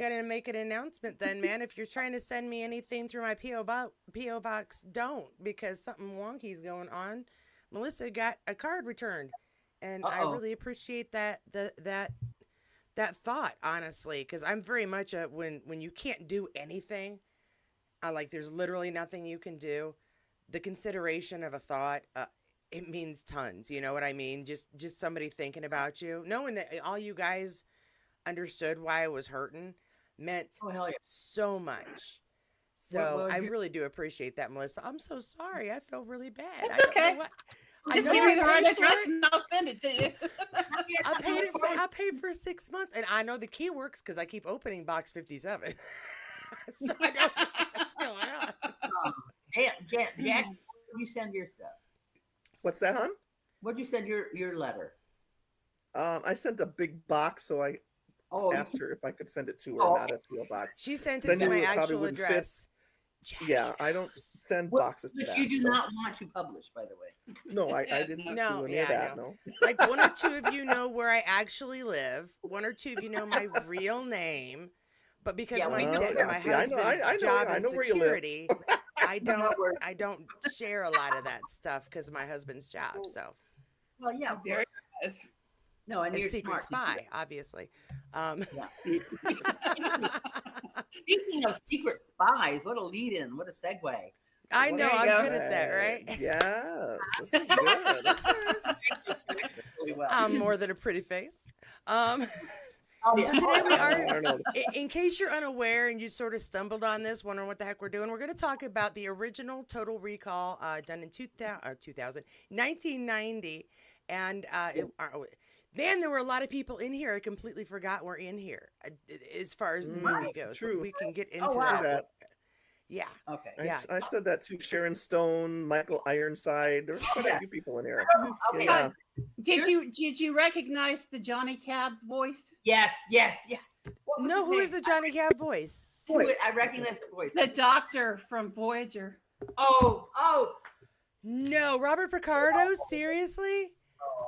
got to make an announcement then, man. If you're trying to send me anything through my PO box, don't, because something wonky's going on. Melissa got a card returned, and I Uh-oh. really appreciate that thought, honestly, because I'm very much a when you can't do anything, like there's literally nothing you can do. The consideration of a thought, it means tons. You know what I mean? Just somebody thinking about you, knowing that all you guys understood why I was hurting, meant Oh, hell yeah. so much. Well, So well I here, really do appreciate that, Melissa. I'm so sorry. I feel really bad. I It's don't know okay. what. I Just know give I me the right paid for address it. and I'll send it to you. I paid for 6 months, and I know the key works because I keep opening box 57. So I don't know what's going on. Jack, where'd you send your stuff? What's that, hon? Where'd you send your letter? I sent a big box, so I Oh, asked her if I could send it to her, oh, not a PO box. She sent 'Cause it I to my knew it probably actual wouldn't fit. address. Jackie Yeah, I don't knows. send What, boxes to which that. you do So not want to publish, by the way. no, I did not No, do any yeah, of I that. know. No. Like one or two of you know where I actually live. One or two of you know my real name. But because Yeah, we know. Yeah. my See, I know. husband's I know. job I in know where you live. security, I We know don't where. I don't share a lot of that stuff because of my husband's job. Well, So Well, yeah, of There course. it is. No, and a you're secret smart to do spy, obviously. Um, that. Yeah. Speaking of secret spies, what a lead in, what a segue. I What know a There you I'm go. good at that, segue. right? Yes, this is good. Okay. Really well. I'm more than a pretty face. Um, Oh, so yeah. today we I are, know. I know. in case you're unaware and you sort of stumbled on this, wondering what the heck we're doing, we're going to talk about the original Total Recall done in 2000, 1990. And man, there were a lot of people in here I completely forgot were in here as far as the movie goes. But True. we can get Oh, into wow. that. Yeah, Okay. yeah. I said that too. Sharon Stone, Michael Ironside. There's quite a Yes. few people in here. Okay. Yeah. Did you recognize the Johnny Cab voice? Yes, yes, yes. What was No, his who name? is the Johnny Cab voice? I recognize the voice. The doctor from Voyager. Oh, No, Robert Picardo? Seriously?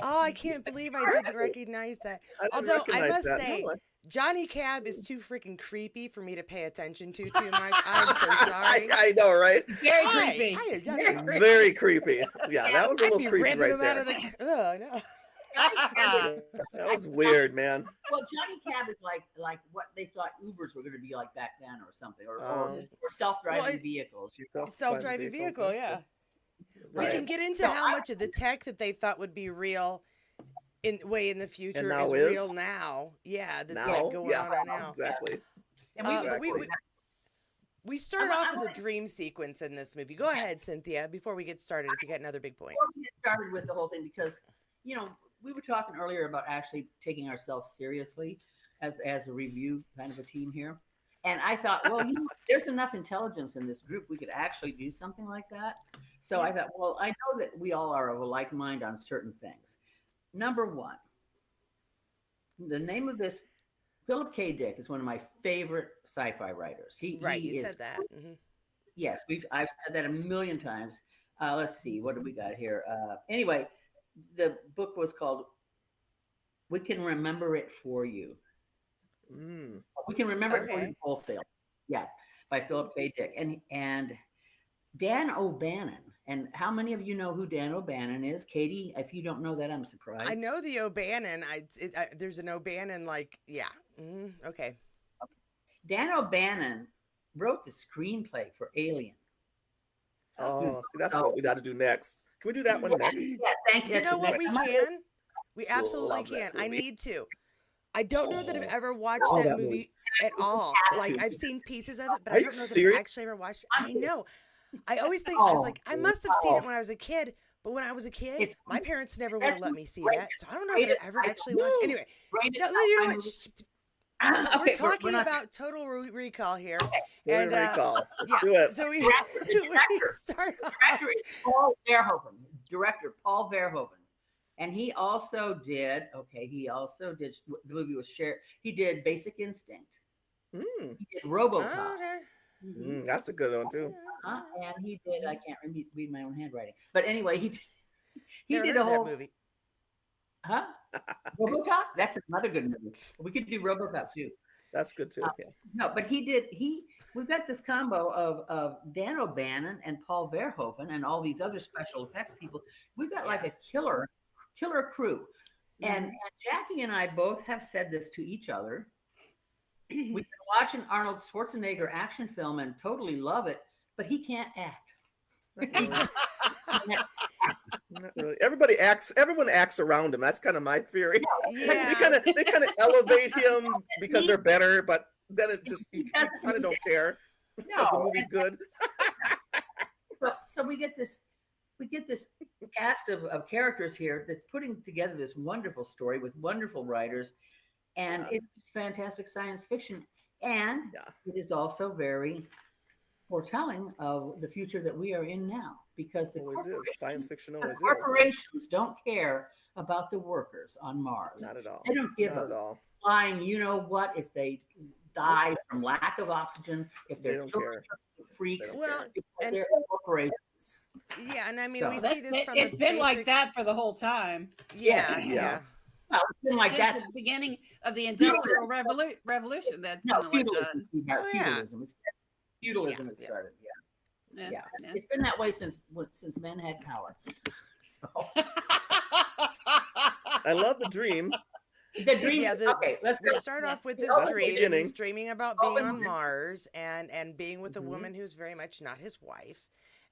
Oh, I can't believe I didn't recognize that. I didn't Although I recognize must that. say, No, Johnny Cab is too freaking creepy for me to pay attention to too much. I'm so sorry. I know, right? Very Hi, creepy. hi, Johnny. Very creepy. Very creepy. Yeah, that was a I'd little be creepy ripping right him out of there. the. Oh no. That was weird, man. well, Johnny Cab is like what they thought Ubers were going to be like back then, or something, or self-driving Well, vehicles. Self-driving vehicle, yeah. We Right. can get into So how much of the tech that they thought would be real in the future now is is? real now. Yeah, that's Now, like going yeah, on right now. exactly. And But we Exactly. we start I off with wanna- a dream sequence in this movie. Go ahead, Cynthia, before we get started, if you got another big point. before we get started with the whole thing, because we were talking earlier about actually taking ourselves seriously as a review kind of a team here, and I thought, well, there's enough intelligence in this group, we could actually do something like that. So I thought, well, I know that we all are of a like mind on certain things. Number one, the name of this, Philip K. Dick is one of my favorite sci-fi writers. Right, he you is said that. Yes, I've said that a million times. Let's see, what do we got here? Anyway, the book was called "We Can Remember It for You." Mm. We can remember it for Okay. you wholesale. Yeah, by Philip K. Dick and Dan O'Bannon. And how many of you know who Dan O'Bannon is? Katie, if you don't know that, I'm surprised. I know the O'Bannon. There's an O'Bannon, okay. Dan O'Bannon wrote the screenplay for Alien. Oh, see, that's what we got to do next. Can we do that one next? Yeah, thank you. You That's know his what? next- We I'm not- can. We absolutely Love can. that I movie. need to. I don't know that I've ever watched Oh, that that movie movie's at all. have Like to. I've seen pieces of it, but Are I you don't know that I've serious? actually ever watched it. I know. I always think I was like, I must have seen it when I was a kid. But when I was a kid, It's- my parents never would that's have let me see great- that. So I don't know that greatest I ever sci-fi- actually watched. No. Anyway, Greatest no, you know sci-fi what? movie. We're Okay, talking we're not- about Total Recall here, Total and Recall. Let's yeah. do it. So we, Director, the we director. start off. Director is Paul Verhoeven. Director Paul Verhoeven. And he also did, the movie was shared. He did Basic Instinct. Mm. He did RoboCop. Oh, okay. Mm, that's a good one too. And he did, I can't read my own handwriting. But anyway, he Never did heard a of that whole movie. Huh? RoboCop? That's another good movie. We could do RoboCop too. That's good too. Yeah. No, but we've got this combo of Dan O'Bannon and Paul Verhoeven and all these other special effects people. We've got like Yeah. a killer crew. And Mhm. Jackie and I both have said this to each other. We've been watching Arnold Schwarzenegger action film and totally love it, but he can't act. Not really. Not really. Everyone acts around him. That's kind of my theory. Yeah. They kind of elevate him because they're better, but then it just you doesn't kind of don't care because the No. movie's good. So we get this cast of characters here that's putting together this wonderful story with wonderful writers, and Yeah. it's just fantastic science fiction, and Yeah. it is also very foretelling of the future that we are in now, because the Always is. Science fiction the always is. corporations don't care about the workers on Mars. Not at all. They don't give Not a at all. flying, you know what, if they die from lack of oxygen, if They their don't children care. are freaks, They don't Well, care. because and they're corporations. yeah, and I mean, So- we Well, see this from it's the been like basic- that for the whole time. Yeah, Yeah. yeah. Well, it's been like Since that. the beginning of the Industrial Revolution. That's No, been like feudalism. that. sweetheart, Oh, yeah. Feudalism. Feudalism has Yeah. started. Yeah. Yeah. Yeah. It's been that way since men had power. So I love the dream. the dreams. Yeah, the- okay, let's We go. start Yeah. off with That's this the dream. beginning. He's dreaming about Oh, being on and- Mars and being with a Mhm. woman who's very much not his wife.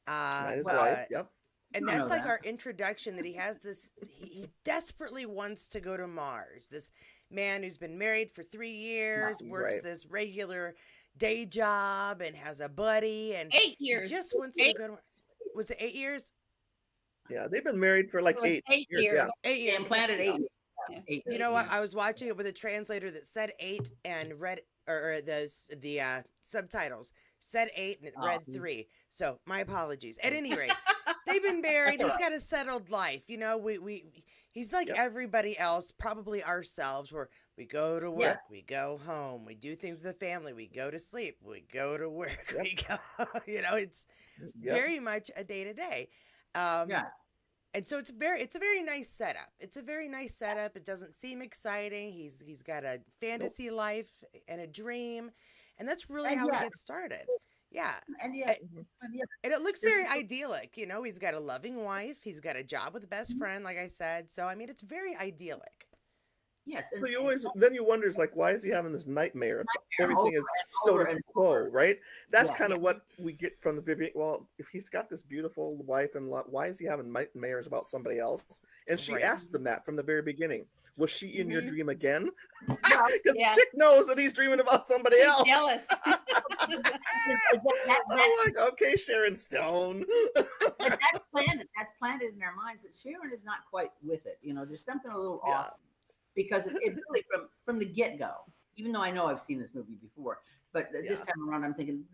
Not his But- wife. Yep. And I know that's like that. our introduction that he has this, he desperately wants to go to Mars. This man who's been married for 3 years, works Right. this regular day job and has a buddy and 8 he years. just wants to Eight- go to Mars. Was it 8 years? Yeah. They've been married for like It was 8 8 years. years. Yeah. 8 They years. implanted okay. 8 years. Yeah. Eight You know what? I years. was watching it with a translator that said 8 and read, or the subtitles said 8 and it read Oh. 3. So my apologies. At any rate, they've been married. He's got a settled life. You know, he's like Yep. everybody else, probably ourselves, where we go to work, Yeah. we go home, we do things with the family, we go to sleep, we go to work, Yep. we go. You know, it's Yep. very much a day to day. Yeah. And so it's a very nice setup. It's a very nice setup. It doesn't seem exciting. He's got a fantasy life and a dream, and that's really And how yet- he gets started. Yeah, And yet, Mhm. and yet, and it looks This very is a- idyllic. You know, he's got a loving wife. He's got a job with a best friend, like I said. So I mean, it's very idyllic. yes. So and- you always then you wonder is like why is he having this nightmare? If everything over is and over status and quo, over. right? That's Yeah. kind of what we get from the very well. If he's got this beautiful wife and why is he having nightmares about somebody else? And she Right. asked them that from the very beginning. Was she in your Mhm. dream again? Well, Because Yeah. Chick knows that he's dreaming about somebody She's else. jealous. I'm like, okay, Sharon Stone. but that's planted. That's planted in our minds that Sharon is not quite with it. You know, there's something a little Yeah. off because it really from the get go. Even though I know I've seen this movie before, but this Yeah. time around, I'm thinking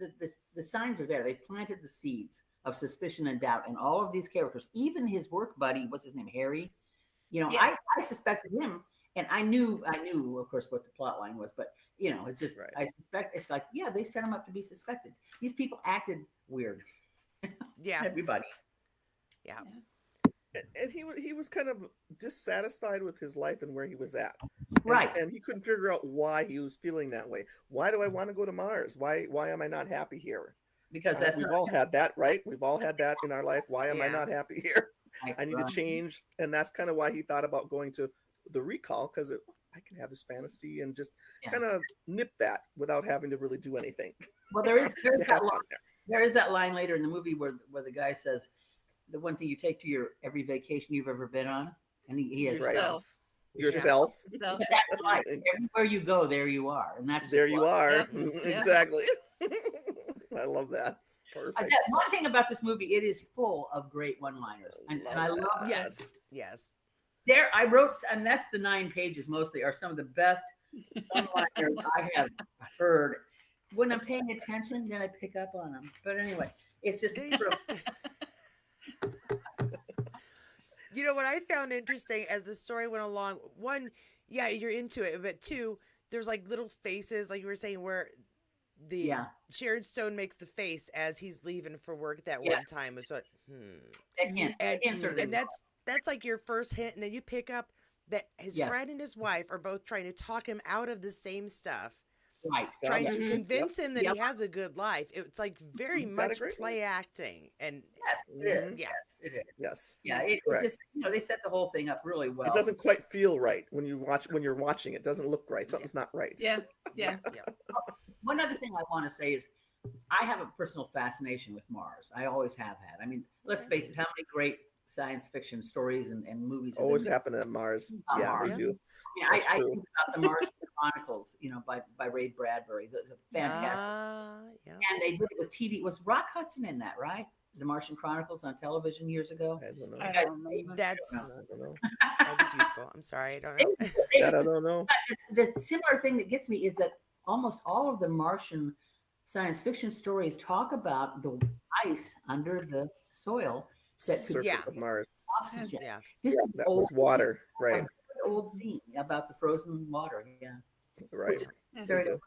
the signs are there. They planted the seeds of suspicion and doubt in all of these characters. Even his work buddy, what's his name, Harry. You know, Yes. I suspected him, and I knew, of course, what the plot line was. But you know, it's just Right. I suspect. It's like, yeah, they set him up to be suspected. These people acted weird. Yeah, Everybody. yeah. And he was kind of dissatisfied with his life and where he was at. Right. And he couldn't figure out why he was feeling that way. Why do I want to go to Mars? Why am I not happy here? Because that's We've not all had that, right? We've all had that in our life. Why am I Yeah. not happy here? like, I need to change. And that's kind of why he thought about going to the recall because I can have this fantasy and just Yeah. kind of nip that without having to really do anything. Well, there is Yeah, that line, there is that line later in the movie where the guy says, "The one thing you take to your every vacation you've ever been on," and he has Right. Yourself. Yourself. So, But that's life. Everywhere you go, there you are, and that's just There you life. are. Yep. Yep. Exactly. I love that. It's perfect. That's one thing about this movie; it is full of great one-liners, and I Love that. love that. Yes, yes. There, I wrote, and that's the 9 pages mostly are some of the best one-liners I have heard. When I'm paying attention, then I pick up on them. But anyway, it's just You know what I found interesting as the story went along? One, yeah, you're into it, but two, there's like little faces, like you were saying, where the Yeah. Sharon Stone makes the face as he's leaving for work that Yes. one time. Was what, and that's like your first hint, and then you pick up that his Yeah. friend and his wife are both trying to talk him out of the same stuff, Right. trying to family. Mhm. convince him that Yep. he has a good life. It's like very You got it much great. play acting, and Yes, it Mhm. is. yeah, Yes, it is. Yes, Yeah, it correct. just they set the whole thing up really well. It doesn't quite feel right when you're watching. It doesn't look right. Yeah. Something's not right. Yeah. Yeah. yeah. One other thing I want to say is I have a personal fascination with Mars. I always have had. I mean, let's Okay. face it, how many great science fiction stories and movies have Always been made happening at Mars. on Yeah, Mars? they do. I mean, That's I true. think about the Martian Chronicles, by Ray Bradbury. The fantastic. Yeah. And they did it with TV. Was Rock Hudson in that, right? The Martian Chronicles on television years ago. I don't know. I guys- don't remember. That's I don't know. I was youthful. I'm sorry, I don't know. That I don't know. The similar thing that gets me is that almost all of the Martian science fiction stories talk about the ice under the soil that could Surface Yeah. of Mars. oxygen. Yeah. This is That old, was water. Right. old theme about the frozen water. Yeah. Right. Yeah. Very- They do.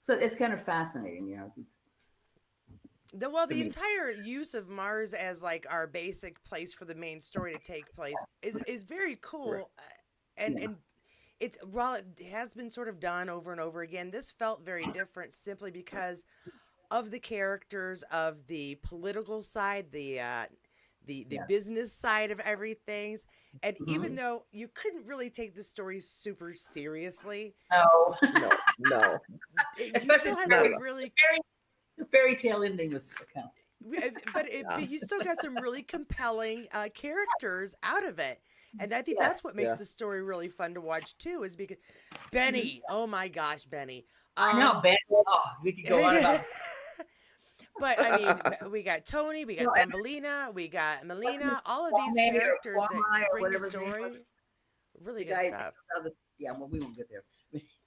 So it's kind of fascinating, It's- The me. entire use of Mars as like our basic place for the main story to take place is very cool, and Yeah. and it while it has been sort of done over and over again, this felt very different simply because of the characters, of the political side, the Yes. business side of everything, and even Mhm. though you couldn't really take the story super seriously, No, No. you Especially still had fairy- some really the fairy tale ending was account. but you still got some really compelling characters out of it, and I think Yes. that's what makes Yeah. the story really fun to watch too. Is because Benny, oh my gosh, Benny. I know, Ben. Oh, we could go on about. But I mean, we got Tony, we got No, and- Thumbelina, we got Melina, all of Kwame these or characters Kwame that or bring the whatever his name story. was. Really The good guy- stuff. Yeah, well, we won't get there.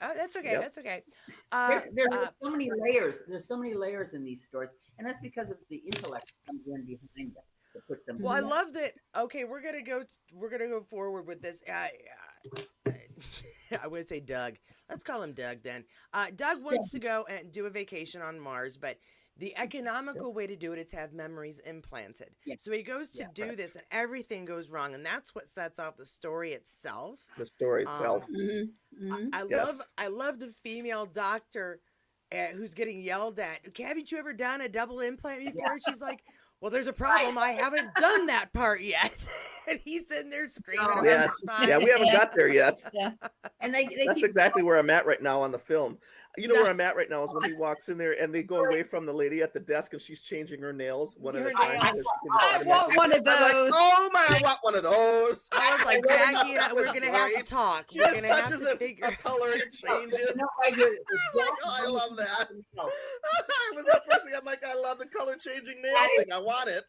Oh, that's okay. Yep. That's okay. There's so many layers. There's so many layers in these stories, and that's because of the intellect that comes in behind them that puts them. Well, I together. love that. Okay, we're gonna go forward with this. I would say Doug. Let's call him Doug then. Doug wants to go and do a vacation on Mars, but the economical way to do it is have memories implanted. Yeah. So he goes to Yeah, do right. this, and everything goes wrong, and that's what sets off the story itself. The story itself. Mhm. Yes. I love the female doctor who's getting yelled at. Haven't you ever done a double implant before? She's like, well, there's a problem. I haven't done that part yet. And he's sitting there screaming Oh, about Yes. the spine. Yeah, we haven't got there yet. And they That's keep exactly where I'm at right now on the film. You know No. where I'm at right now is when he walks in there and they go away from the lady at the desk and she's changing her nails one at Her a time. nails. so she can just I automatically- want one of I'm like, those. oh my, I want one of those. I was like, I know, Jackie, that we're was gonna have to great. talk. She We're just gonna have touches to a figure. color and changes. No, I do. I'm like, oh, I love that. It was the first thing I'm like, I love the color changing nail thing. I want it.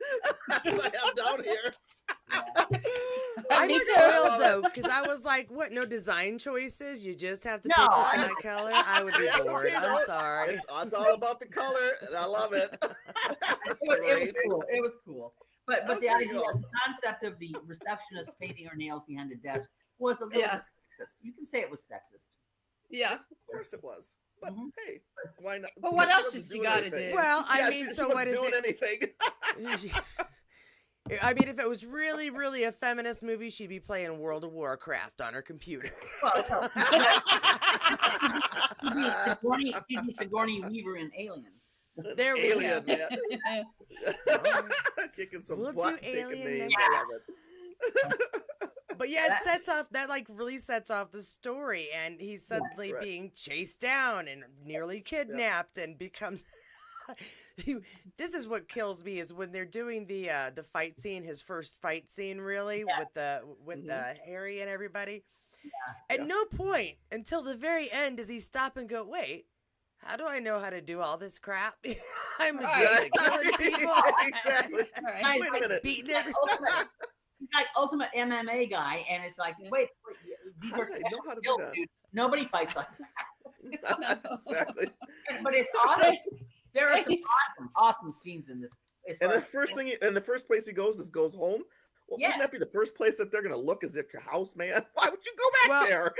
That's what I have down here. I'm Me too. spoiled though, because I was like, "What? No design choices? You just have to pick No, a I- that color?" I would be Yes, bored. you know, I'm sorry. It's all about the color. And I love it. That's It was great. cool. It was cool. But That's the pretty idea, cool. the concept of the receptionist painting her nails behind the desk was a little Yeah. bit sexist. You can say it was sexist. Yeah. Of course it was. But Mhm. hey, why not? But what She else wasn't does she doing gotta anything. do? Well, I Yeah, mean, she so wasn't what if doing it? anything? I mean, if it was really, really a feminist movie, she'd be playing World of Warcraft on her computer. Well, so, you'd be Sigourney Weaver in Alien. There we Alien, go. man. Kicking some We'll do butt, taking Alien names. next- I love it. But yeah, it That- sets off that like really sets off the story, and he's suddenly correct. being chased down and nearly kidnapped, and becomes. This is what kills me is when they're doing the fight scene, his first fight scene, really Yeah. with Mhm. the Harry and everybody. Yeah. At no point until the very end does he stop and go, "Wait, how do I know how to do all this crap? I'm a Right. killing people, Exactly. Right. Wait a minute. beating He's like everybody." he's like ultimate MMA guy, and it's like, wait, these How are do I know special how to do skills, that? dude. Nobody fights like that. Exactly. But it's awesome. There are some awesome scenes in this. As And far the as- first thing, and the first place he goes home. Well, Yes. wouldn't that be the first place that they're going to look? Is at your house, man? Why would you go back Well, there?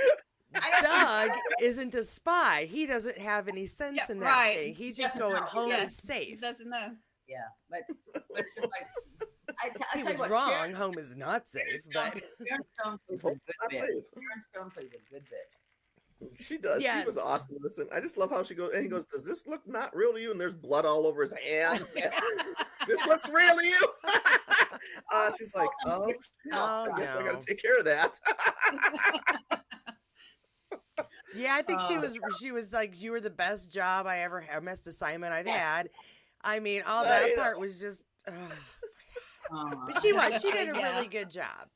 I don't- Doug isn't a spy. He doesn't have any sense Yeah, in that right. thing. He's He just doesn't going know. home Yeah. is safe. Doesn't know. Yeah, but it's just like I He tell was you what, wrong. Sharon Home is not safe, but Stone plays a Hope good not bit. safe. Sharon Stone plays a good bit. She does. She Yes. was awesome. Listen, I just love how she goes, and he goes, "Does this look not real to you?" And there's blood all over his hands. This looks real to you. She's like, "Oh, Oh, I guess I no. got to take care of that." Yeah, I think she was like, you were the best job I ever had, best assignment I've had. I mean, all that I part know. was just, Oh, but she did a Yeah. really good job.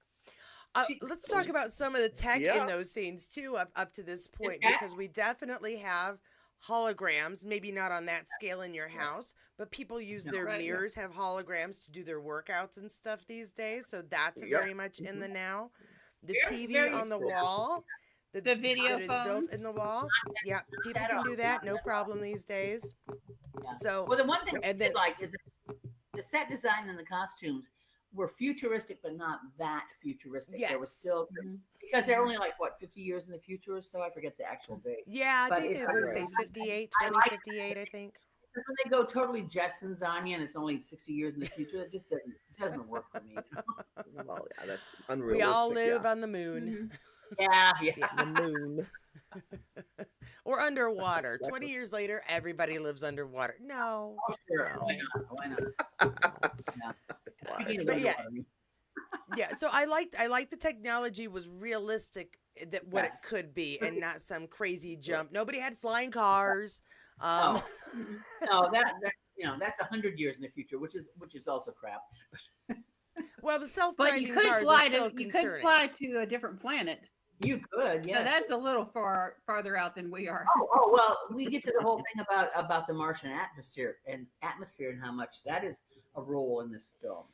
She- Let's talk about some of the tech Yeah. in those scenes too, up to this point, Okay. because we definitely have holograms, maybe not on that scale in your house, but people use No. their Right, yeah. mirrors have holograms to do their workouts and stuff these days, so that's Yep. very much in the now. The Very, TV very on the useful. wall, The video that is built phones. in the wall. Yeah, people That can off. do that, no problem these days. Yeah. So Well, the one thing I And did then- like is that the set design and the costumes were futuristic, but not that futuristic. There was Yes. still because they're only like what 50 years in the future or so. I forget the actual date. yeah, I But think it's it was like- say 58, I like 2058, I think. Because when they go totally Jetsons on you and it's only 60 years in the future, it just doesn't work for me. Well, yeah, that's We unrealistic. all live on the moon. Yeah, yeah. yeah. The moon. Or underwater. Exactly. 20 years later, everybody lives underwater. No. Oh, sure. Why not? Why not? Yeah. Speaking of But yeah. underwater, Yeah, so I liked the technology was realistic that what Yes. it could be and not some crazy jump. Nobody had flying cars. no, that that's 100 years in the future, which is also crap. Well, the But self-driving you could cars fly are still to you could concerning. fly to a different planet. You could, yeah. So that's a little farther out than we are. Oh well, we get to the whole thing about the Martian atmosphere and how much that is a role in this film.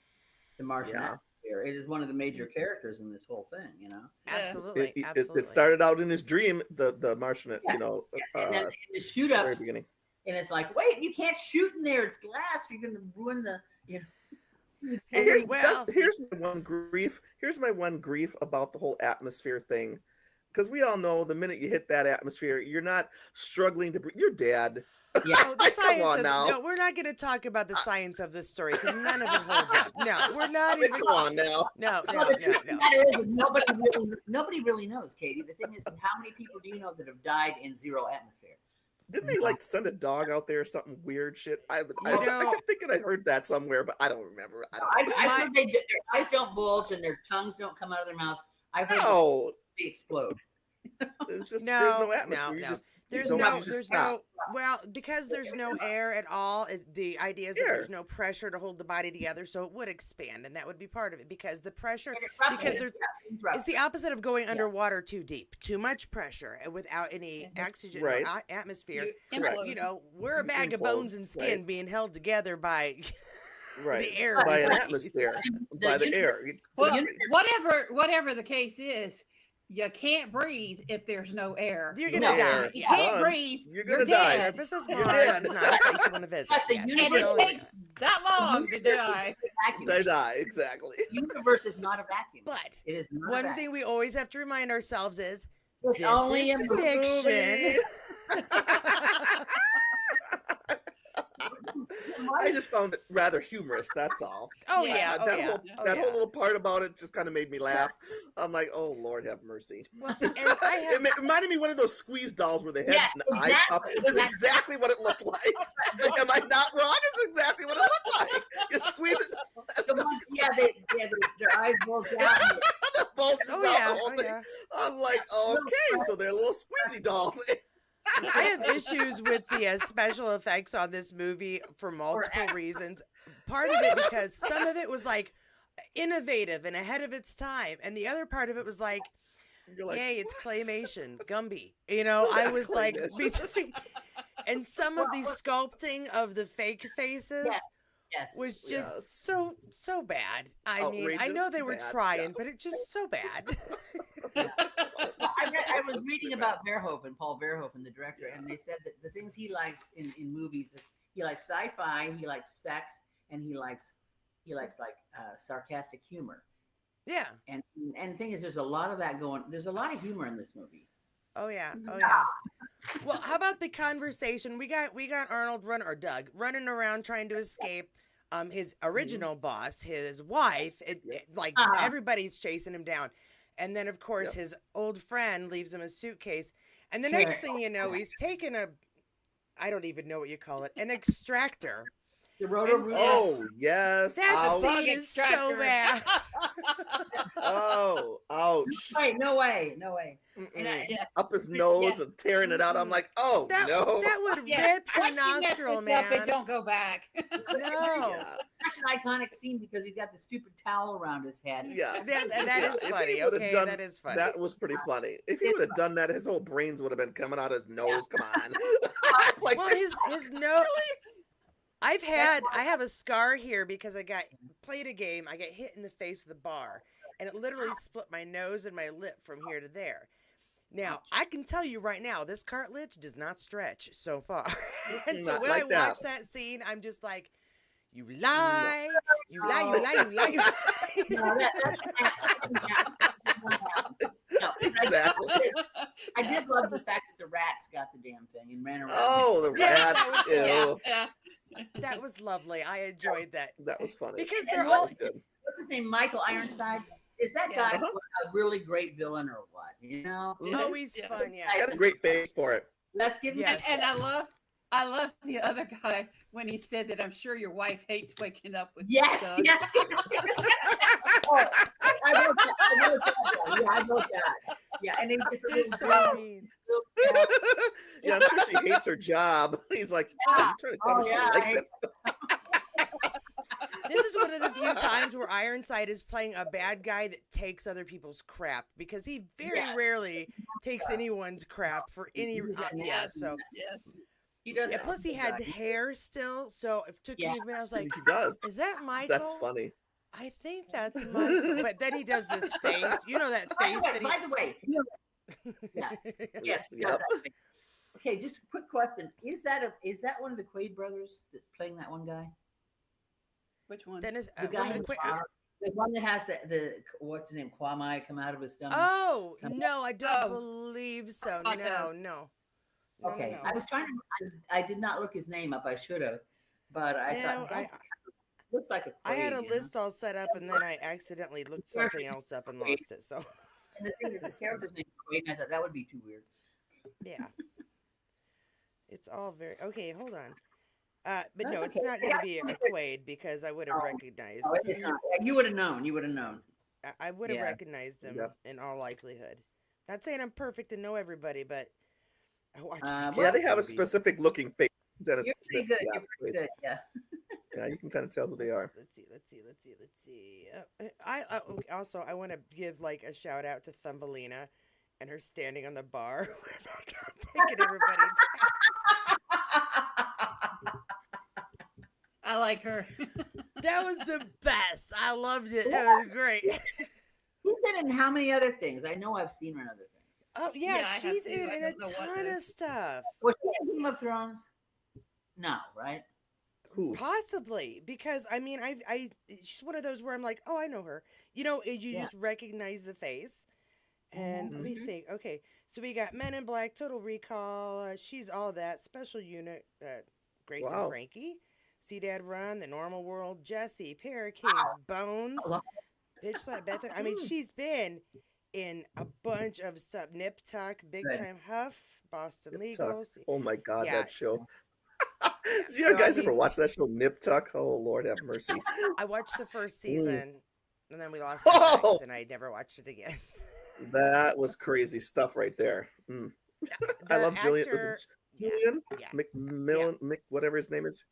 The Martian Yeah. atmosphere. It is one of the major characters in this whole thing. You know. Absolutely, It absolutely. started out in his dream, the Martian, Yes, Yes. And then in the shoot very ups, beginning. and it's like, wait, you can't shoot in there. It's glass. You're going to ruin the. And here's, Well- here's my one grief. Here's my one grief about the whole atmosphere thing, because we all know the minute you hit that atmosphere, you're not struggling to breathe. You're dead. Yeah. Oh, the Come science on of, now. no, we're not going to talk about the science of this story because none of it holds up. No, we're not I mean, even. come on now. No, Well, the truth of the no. matter is, nobody really knows, Katie. The thing is, how many people do you know that have died in zero atmosphere? Didn't they like send a dog out there or something weird shit? I know- kept thinking I heard that somewhere, but I don't remember. I don't I've heard their eyes don't bulge and their tongues don't come out of their mouths. I've heard know. they explode. It's just No, there's no no, atmosphere. You no. just There's don't- no, you just there's stop. no, well, because there's no air at all, the idea is that Air. there's no pressure to hold the body together, so it would expand, and that would be part of it, because the pressure, And it's rough, because it's there's, rough, it's rough. it's the opposite of going underwater too deep, too much pressure, and without any oxygen Right. or atmosphere. Correct. You know, we're a bag of Implode, bones and skin right. being held together by right the air. by we an breathe. atmosphere, The by the uni- air. Well, Exactly. whatever the case is, you can't breathe if there's no air. You're No gonna air. die. You Yeah. can't Done. breathe. You're You're gonna die. dead. Surface of You're Mars dead. is not a place you want to visit. But the Yes. And universe- it takes that long to die. Vacuum. They die exactly. The universe is not a vacuum. But it is not a one vacuum. thing we always have to remind ourselves is It's this only is a fiction. I just found it rather humorous. That's all. Oh Yeah, yeah, oh that yeah, whole oh, that yeah. whole little part about it just kind of made me laugh. I'm like, oh Lord, have mercy. Well, and I have It reminded me of one of those squeeze dolls where the head Yes, and the eyes pop. exactly, It's exactly what it looked like. Am I not wrong? It's exactly what it looked like. You squeeze it, The ones- their eyes bulge out. and the bulges oh out yeah, the whole oh thing. yeah. I'm like, okay, so they're a little squeezy doll. I have issues with the special effects on this movie for multiple reasons. Part of it because some of it was like innovative and ahead of its time, and the other part of it was like, You're like, yay, it's claymation, Gumby. You know, I was like Claymation. between, and some of the sculpting of the fake faces. Yes. Yes. Was just Yes. so bad. I mean, I Outrageous, know they were bad, trying, yeah. but it's just so bad. I was reading about Verhoeven, Paul Verhoeven, the director, and they said that the things he likes in movies is he likes sci-fi, he likes sex, and he likes like sarcastic humor. Yeah. And the thing is, there's a lot of that going. There's a lot of humor in this movie. Oh yeah. Oh yeah. Well, how about the conversation? We got Arnold Doug running around trying to escape his original boss, his wife. Like everybody's chasing him down. And then of course his old friend leaves him a suitcase. And the next thing you know, he's taken I don't even know what you call it, an extractor. The Roto-Rooter. Oh yes. That Ouch. Bug scene is so extractor. bad. Oh, ouch. Wait, no way. And Mm-mm. Yeah. Up his nose and tearing it out. I'm like, oh That, no. that would Yeah. rip your Once you mess nostril, this up, man. it don't go back. No. Yeah. Such an iconic scene because he's got the stupid towel around his head. Yeah. That is Yeah, if he funny. would've Okay, done that is funny. That was pretty funny. If he would have done that, his whole brains would have been coming out his nose. Come on. Like, Well, his nose. I have a scar here because I played a game. I got hit in the face with a bar, and it literally split my nose and my lip from here to there. Now I can tell you right now, this cartilage does not stretch so far. And so Not when like I that. watch that scene, I'm just like, you lie, you lie, you lie, you lie, you lie. No, no, exactly. I did love the fact that the rats got the damn thing and ran around. Oh, the Yeah, rat. that was- Ew. Yeah. That was lovely. I enjoyed that That was funny. because And they're That all. was good. What's his name? Michael Ironside. Is that Yeah. guy Uh-huh. a really great villain or what? You know? Always Yeah. fun, yeah. Got a great face for it. Let's give him Yes. And I love the other guy when he said that I'm sure your wife hates waking up with Yes, Doug. yes. Oh, I wrote that. Yeah, I wrote that. Yeah, and then he gets a They're little so girl. mean. Yeah, I'm sure she hates her job. He's like, Yeah. you trying to tell me Oh, she yeah, I likes hate it? This is one of the few times where Ironside is playing a bad guy that takes other people's crap because he very Yes. rarely takes anyone's crap for any. He's a Yeah, nasty so Yes. He does. yeah. Plus, he had hair still, so it took Yeah. me a minute. I was like, He does. "Is that Michael?" That's funny. I think that's Michael. But then he does this face. You know that By face the way, that by the way, yeah, yes, he does Yep. that thing. Okay, just a quick question: Is that one of the Quaid brothers that playing that one guy? Which one? Dennis, The guy in the quick, bar, the one that has the what's his name? Kwame come out of his stomach. oh no, I don't Oh. believe so. Otto. No. Okay, No. I was trying to. I did not look his name up. I should have, but I No, thought that looks like a. I had a Quaid, you know? list all set up and then I accidentally looked something else up and lost it. So And the thing is, the character's name is Quaid, and I thought that would be too weird. yeah, it's all very okay. Hold on, but That's no, it's okay. not going to be a Quaid because I would have Oh. recognized. Oh, it's not. You would have known. You would have known. I would have Yeah. recognized him Yep. in all likelihood. Not saying I'm perfect and know everybody, but I watch. Yeah, they have a movies. specific looking face. Dennis You're pretty good. Yeah, You're pretty good. Yeah. yeah, you can kind of tell who they are. Let's see. Okay, also I want to give like a shout out to Thumbelina and her standing on the bar with that guy taking everybody down. I like her. That was the best. I loved it. It was great. She's been in how many other things? I know I've seen her in other things. Oh yeah, Yeah, I have she's too. in I a don't know what ton the- of stuff. Was she in Game of Thrones? No, right? Who? Possibly because I mean she's one of those where I'm like, oh, I know her. You know, you Yeah. just recognize the face. And let me Mhm. think. Okay, so we got Men in Black, Total Recall. She's all that. Special Unit, Grace and Wow. Frankie, See Dad Run, The Normal World, Jesse, Para Kings, Bones, I love Bitch Slap Bedtime. I mean, she's been in a bunch of stuff. Nip Tuck, Big Good. Time Huff, Boston Nip Legal. Tuck. Oh my God, Yeah. that show. Did you So, I guys ever mean- watch that show, Nip Tuck? Oh Lord, have mercy. I watched the first season, and then we lost Oh! it, and I never watched it again. That was crazy stuff right there. Mm. I The love Julian. Was actor- it Julian yeah. McMillan? Mick, whatever his name is.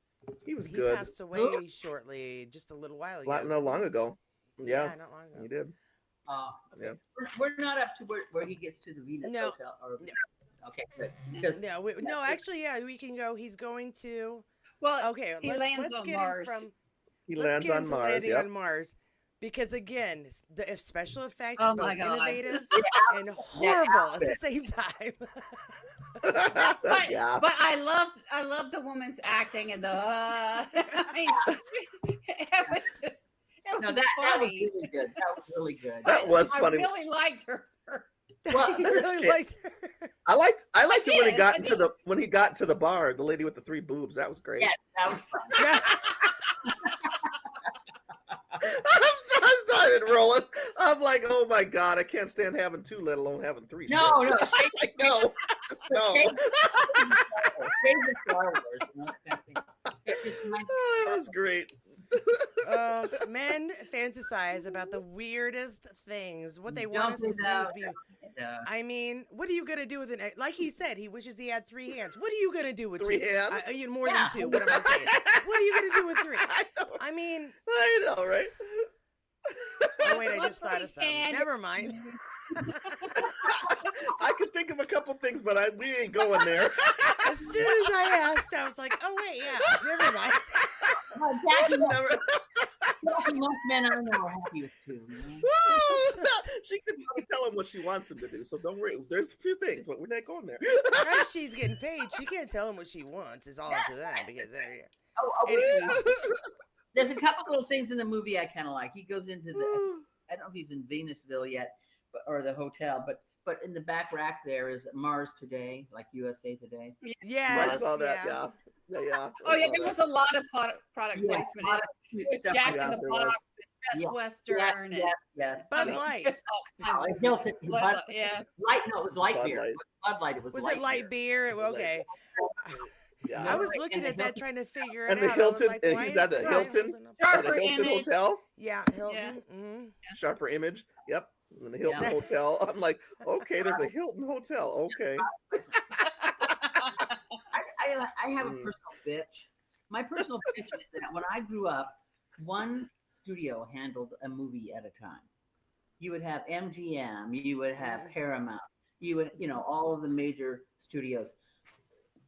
He was He good. passed away shortly, just a little while ago. Not long ago. Yeah, not long ago. he did. Okay. Yeah. We're not up to where he gets to the Venus No. Hotel. Or, No. Okay, good. Because No, actually, yeah, we can go. He's going to. Well, Okay, he let's lands on get Mars. him from. He Let's lands get on into Mars. landing Yep. on Mars, because again, the special effects Oh both my God. innovative and horrible at the same time. But, yeah. but I love the woman's acting and the. I mean, it was just. It no, was that was funny. really good. That was really good. That was I funny. really liked her. Well, I really liked her. I liked it when he did, got I into the bar, the lady with the 3 boobs. That was great. Yeah, that was fun. Yeah. I started rolling. I'm like, oh my God, I can't stand having 2, let alone having 3. No, Shit. no. Like, no. No. Save the Star Wars. You know, that kind of thing. It just reminds me Oh, that was great. Men fantasize about the weirdest things. What they Don't want us to do do that. is be. of, I mean, what are you gonna do with an? Like he said, he wishes he had 3 hands. What are you gonna do with 3 two? hands? More Yeah. than 2. What am I saying? What are you gonna do with 3? I know, I mean, right? oh wait, I One just thought for of something. each hand. Never mind. I could think of a couple things, but we ain't going there. As soon as I asked, I was like, oh wait, yeah, never mind. Jackie, Never. most men I know are happy with 2. Man. She can probably tell him what she wants him to do, so don't worry. There's a few things, but we're not going there. Now she's getting paid. She can't tell him what she wants. It's all up to them because they're. Oh, Anyway. there's a couple little things in the movie I kind of like. He goes into the. I don't know if he's in Venusville yet, or the hotel, but in the back rack there is Mars Today, like USA Today. Yes, I saw that. yeah. Yeah. Oh yeah, I saw there that. was a lot of product Yeah, placement. a lot In it. of cute It was stuff Jack like in Yeah, the there Box was. and Best Yeah. Western and yes. Bud I mean, Light. it's all kinds of- Hilton. Yeah. Light. No, it was light Bud beer. Light. It was Bud Light. It was, Was light it light beer? Light Okay. Yeah. I was And looking the at that Hilton- trying to figure it And the out. I was Hilton- like, and why he's is at the the Hilton. up- At Sharper the Hilton Image. Hotel. Yeah, Hilton. Yeah. hmm Sharper Image. Yep. And the Hilton Yeah. Hotel. I'm like, okay, there's a Hilton Hotel. Okay. I have a personal bitch. My personal bitch is that when I grew up, one studio handled a movie at a time. You would have MGM, you would have Paramount, you would, all of the major studios.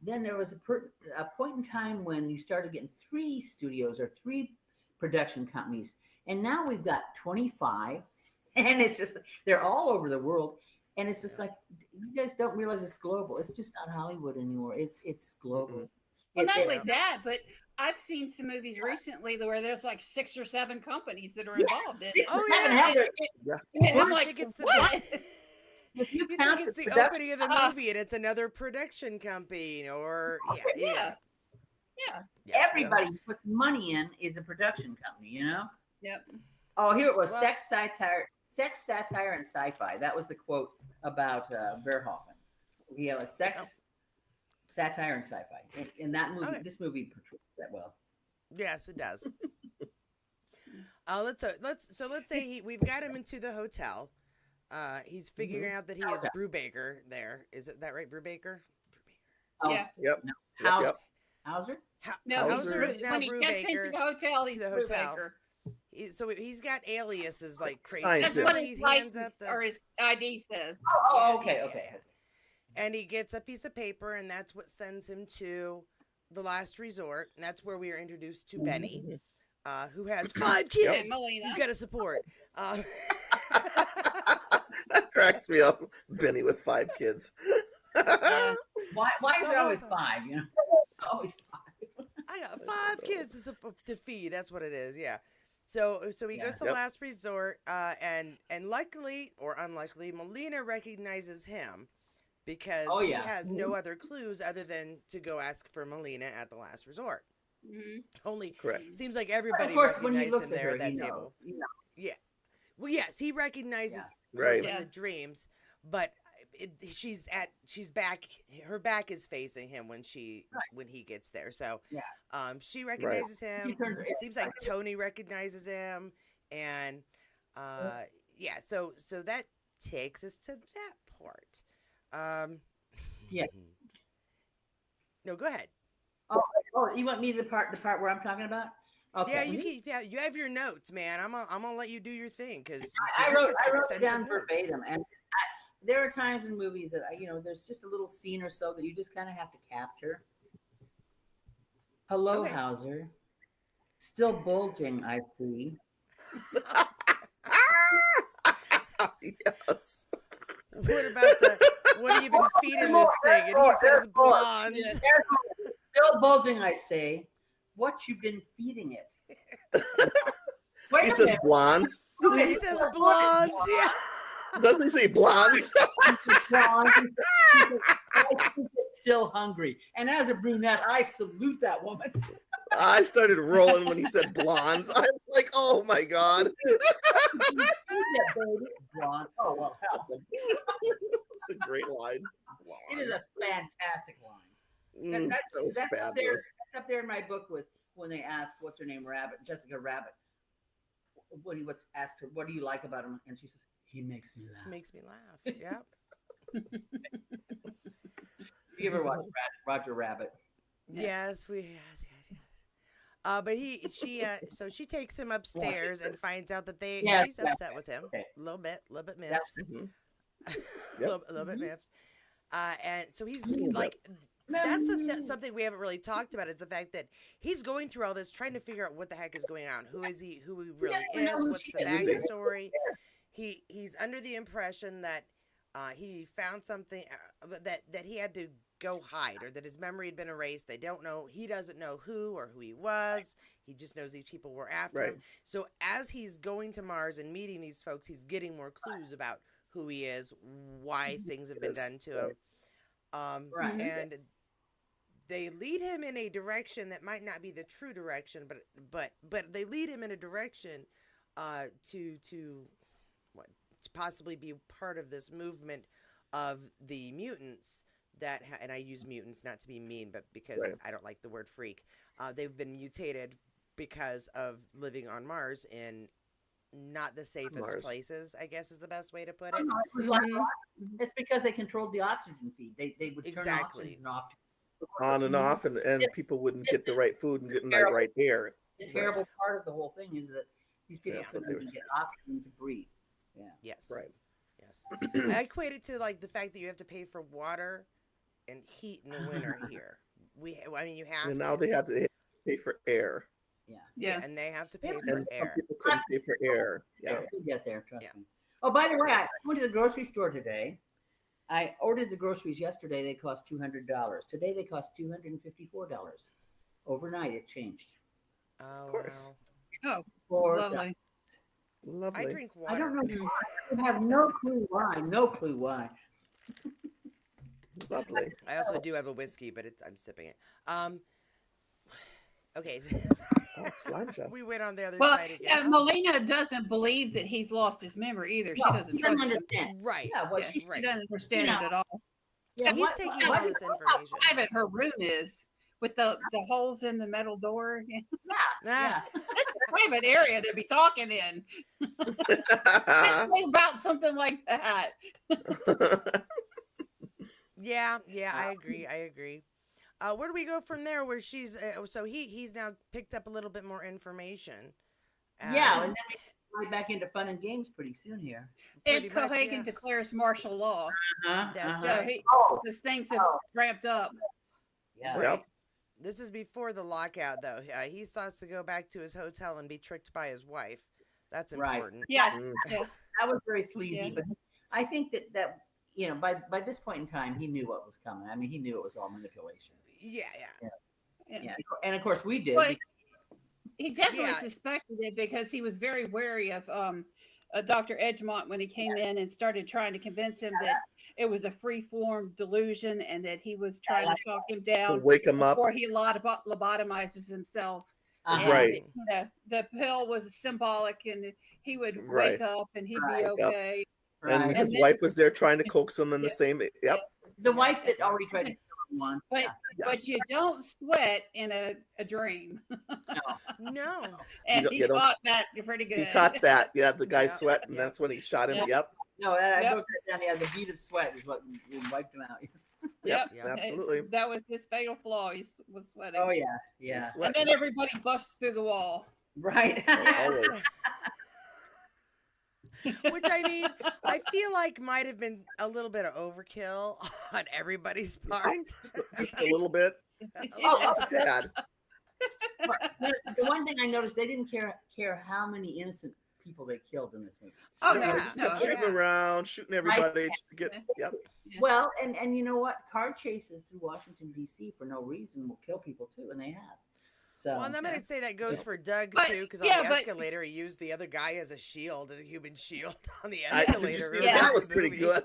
Then there was a point in time when you started getting 3 studios or 3 production companies. And now we've got 25, and it's just, they're all over the world. And it's just like, you guys don't realize it's global. It's just not Hollywood anymore. It's global. Well, not It- only that, but I've seen some movies recently where there's like 6 or 7 companies that are involved in it. Oh, Haven't yeah. had their- And I'm You like, think it's the what? if you You count think it's the production- opening of the movie and it's another production company or Yeah. everybody who puts money in is a production company, Yep. Oh, here it was: Well- sex, satire, and sci-fi. That was the quote about Verhoeven. He had a sex, satire, and sci-fi. In that movie, Okay. this movie portrays that well. Yes, it does. Let's say we've got him into the hotel. He's figuring out that he is Okay. Brubaker there. Is it that right, Brubaker? Oh, Yeah. Yep. Hauser. Yep. Hauser? No, Hauser he's is now when he checks into Brubaker the hotel, he's to the hotel. Brubaker. So he's got aliases like crazy. Science That's Yeah. what He his hands license up or his ID says. Oh, Yeah, okay, yeah, okay. yeah. And he gets a piece of paper, and that's what sends him to the last resort. And that's where we are introduced to Benny, who has 5 kids. And Melina. You've got to support. That cracks me up. Benny with 5 kids. Why is The it always whole 5? It's always 5. I got 5 kids to feed. That's what it is. Yeah. So he Yeah. goes to Yep. last resort, and luckily or unluckily, Melina recognizes him because Oh, he yeah. has no other clues other than to go ask for Melina at the last resort. Mhm. Only Correct. seems like everybody Of course, when he recognized looks him at there her, at that he table. knows. Well, yes, he recognizes her Right. from Yeah. the dreams, but she's back. Her back is facing him when he gets there. So, Yeah. she recognizes him. She turns her- It seems like Tony recognizes him, and yeah. So that takes us to that part. Yeah. No, go ahead. Oh, you want me the part where I'm talking about? Okay. Yeah, you have your notes, man. I'm gonna let you do your thing because I wrote it down verbatim, and there are times in movies that there's just a little scene or so that you just kind of have to capture. Hello, Okay. Hauser. Still bulging, I see. Yes. What about what have you been feeding this thing? And he says There's more. blondes. Yeah. Still bulging, I say. What you been feeding it? Wait He a says minute. blondes. He says blondes. Yeah. Doesn't he say blondes? Blonde. He says, I think it's still hungry. And as a brunette, I salute that woman. I started rolling when he said blondes. I'm like, oh my God. Blonde. Oh, well, hell. It's a great line. It is a fantastic line. Mm, that was That's up there. fabulous. That's up there in my book with when they ask what's her name, Rabbit, Jessica Rabbit. When he was asked her, "What do you like about him?" and she says, "He makes me laugh." Makes me laugh. Yep. You ever watch Roger Rabbit? Yes, yes. But so she takes him upstairs and finds out that she's upset with him Okay. a little bit miffed, That's- Mhm. a little bit miffed. And so he's Yep. like, that's something we haven't really talked about is the fact that he's going through all this, trying to figure out what the heck is going on. Who is he? Who he really don't know is? who What's she the is. backstory? He's under the impression that he found something that he had to go hide, or that his memory had been erased. They don't know. He doesn't know who or who he was. He just knows these people were after Right. him. So as he's going to Mars and meeting these folks, he's getting more clues about who he is, why things have been Yes. done to him. Right. And they lead him in a direction that might not be the true direction, but they lead him in a direction to possibly be part of this movement of the mutants that and I use mutants not to be mean, but because Right. I don't like the word freak. They've been mutated because of living on Mars in not the safest Mars. places, I guess is the best way to put Oh, it. no, it was like it's because they controlled the oxygen feed. They would turn Exactly. oxygen off. On and off, and It's- people wouldn't get the right food and get the terrible. right air. The terrible part of the whole thing is that these people That's what couldn't they were even get oxygen to breathe. Yeah. Yes. Right. Yes. I equate it to like the fact that you have to pay for water and heat in the winter here. I mean, you have And to. now they have to pay for air, Yeah. And they have to pay Yeah. for and some air. people couldn't pay for air. Yeah. We'll get there, trust Yeah. me. Oh, by the way, I went to the grocery store today. I ordered the groceries yesterday. They cost $200. Today they cost $254. Overnight it changed. Oh, Of course. wow. Oh, For lovely. Lovely. I drink water. I don't know. I have no clue why. No clue why. Lovely. I also do have a whiskey, but I'm sipping it. Okay. Oh, sláinte. We went on the other Well, side again. Melina doesn't believe that he's lost his memory either. She No, doesn't he doesn't trust him. understand. Right. Yeah, well, Yeah, she's she right. doesn't understand You it know, at all. yeah, He's taking in Why- all this How information. private her room is with the holes in the metal door. Yeah. Ah, Private area to be talking in. Think about something like that. yeah, I agree. Where do we go from there? Where she's so he's now picked up a little bit more information. Yeah, and then we right back into fun and games pretty soon here. Ed Pretty much, Cohagen yeah. declares martial law. That's So right. his things have Oh. ramped up. Yeah. Right. Yep. This is before the lockout, though. He starts to go back to his hotel and be tricked by his wife. That's Right. important. Yeah. Mm. Yes. That was very sleazy, Yeah. but I think that by this point in time he knew what was coming. I mean, he knew it was all manipulation. Yeah. Yeah, and of course we did. But he definitely Yeah. suspected it because he was very wary of Dr. Edgemont when he came in and started trying to convince him that it was a free-form delusion and that he was trying to talk him To down wake them up. before he lobotomizes himself. Uh-huh. And, Right. you know, the pill was symbolic and he would Right. wake up and he'd Right. be Yep. okay. Right. And his And then- wife was there trying to coax him in the Yeah. same. Yep. The wife that already tried to kill him once. But yeah. but you don't sweat in a dream. No. And don't- he you don't- caught that pretty good. He caught that. Yeah, the guy Yeah. sweat, and Yeah. that's when he shot him. Yeah. Yep. No, I Yep. wrote that down. Yeah, the bead of sweat is what we wiped him out. Yep. Yeah. Absolutely. That was his fatal flaw. He was sweating. Oh yeah, yeah. He's And sweating. then everybody busts through the wall. Right. Yes. Which I mean, I feel like might have been a little bit of overkill on everybody's part. Just a little bit. Oh, It's bad. The one thing I noticed, they didn't care how many innocent people they killed in this movie. Oh No, no, they just no. kept shooting Yeah. around, shooting everybody just to get. Yep. Well, and you know what? Car chases through Washington D.C. for no reason will kill people too, and they have. So Well, and I'm gonna say that goes for Doug But- too, because on yeah, the but- escalator he used the other guy as a shield, as a human shield on the Did you escalator. see earlier Yeah. that in was the pretty movie. good.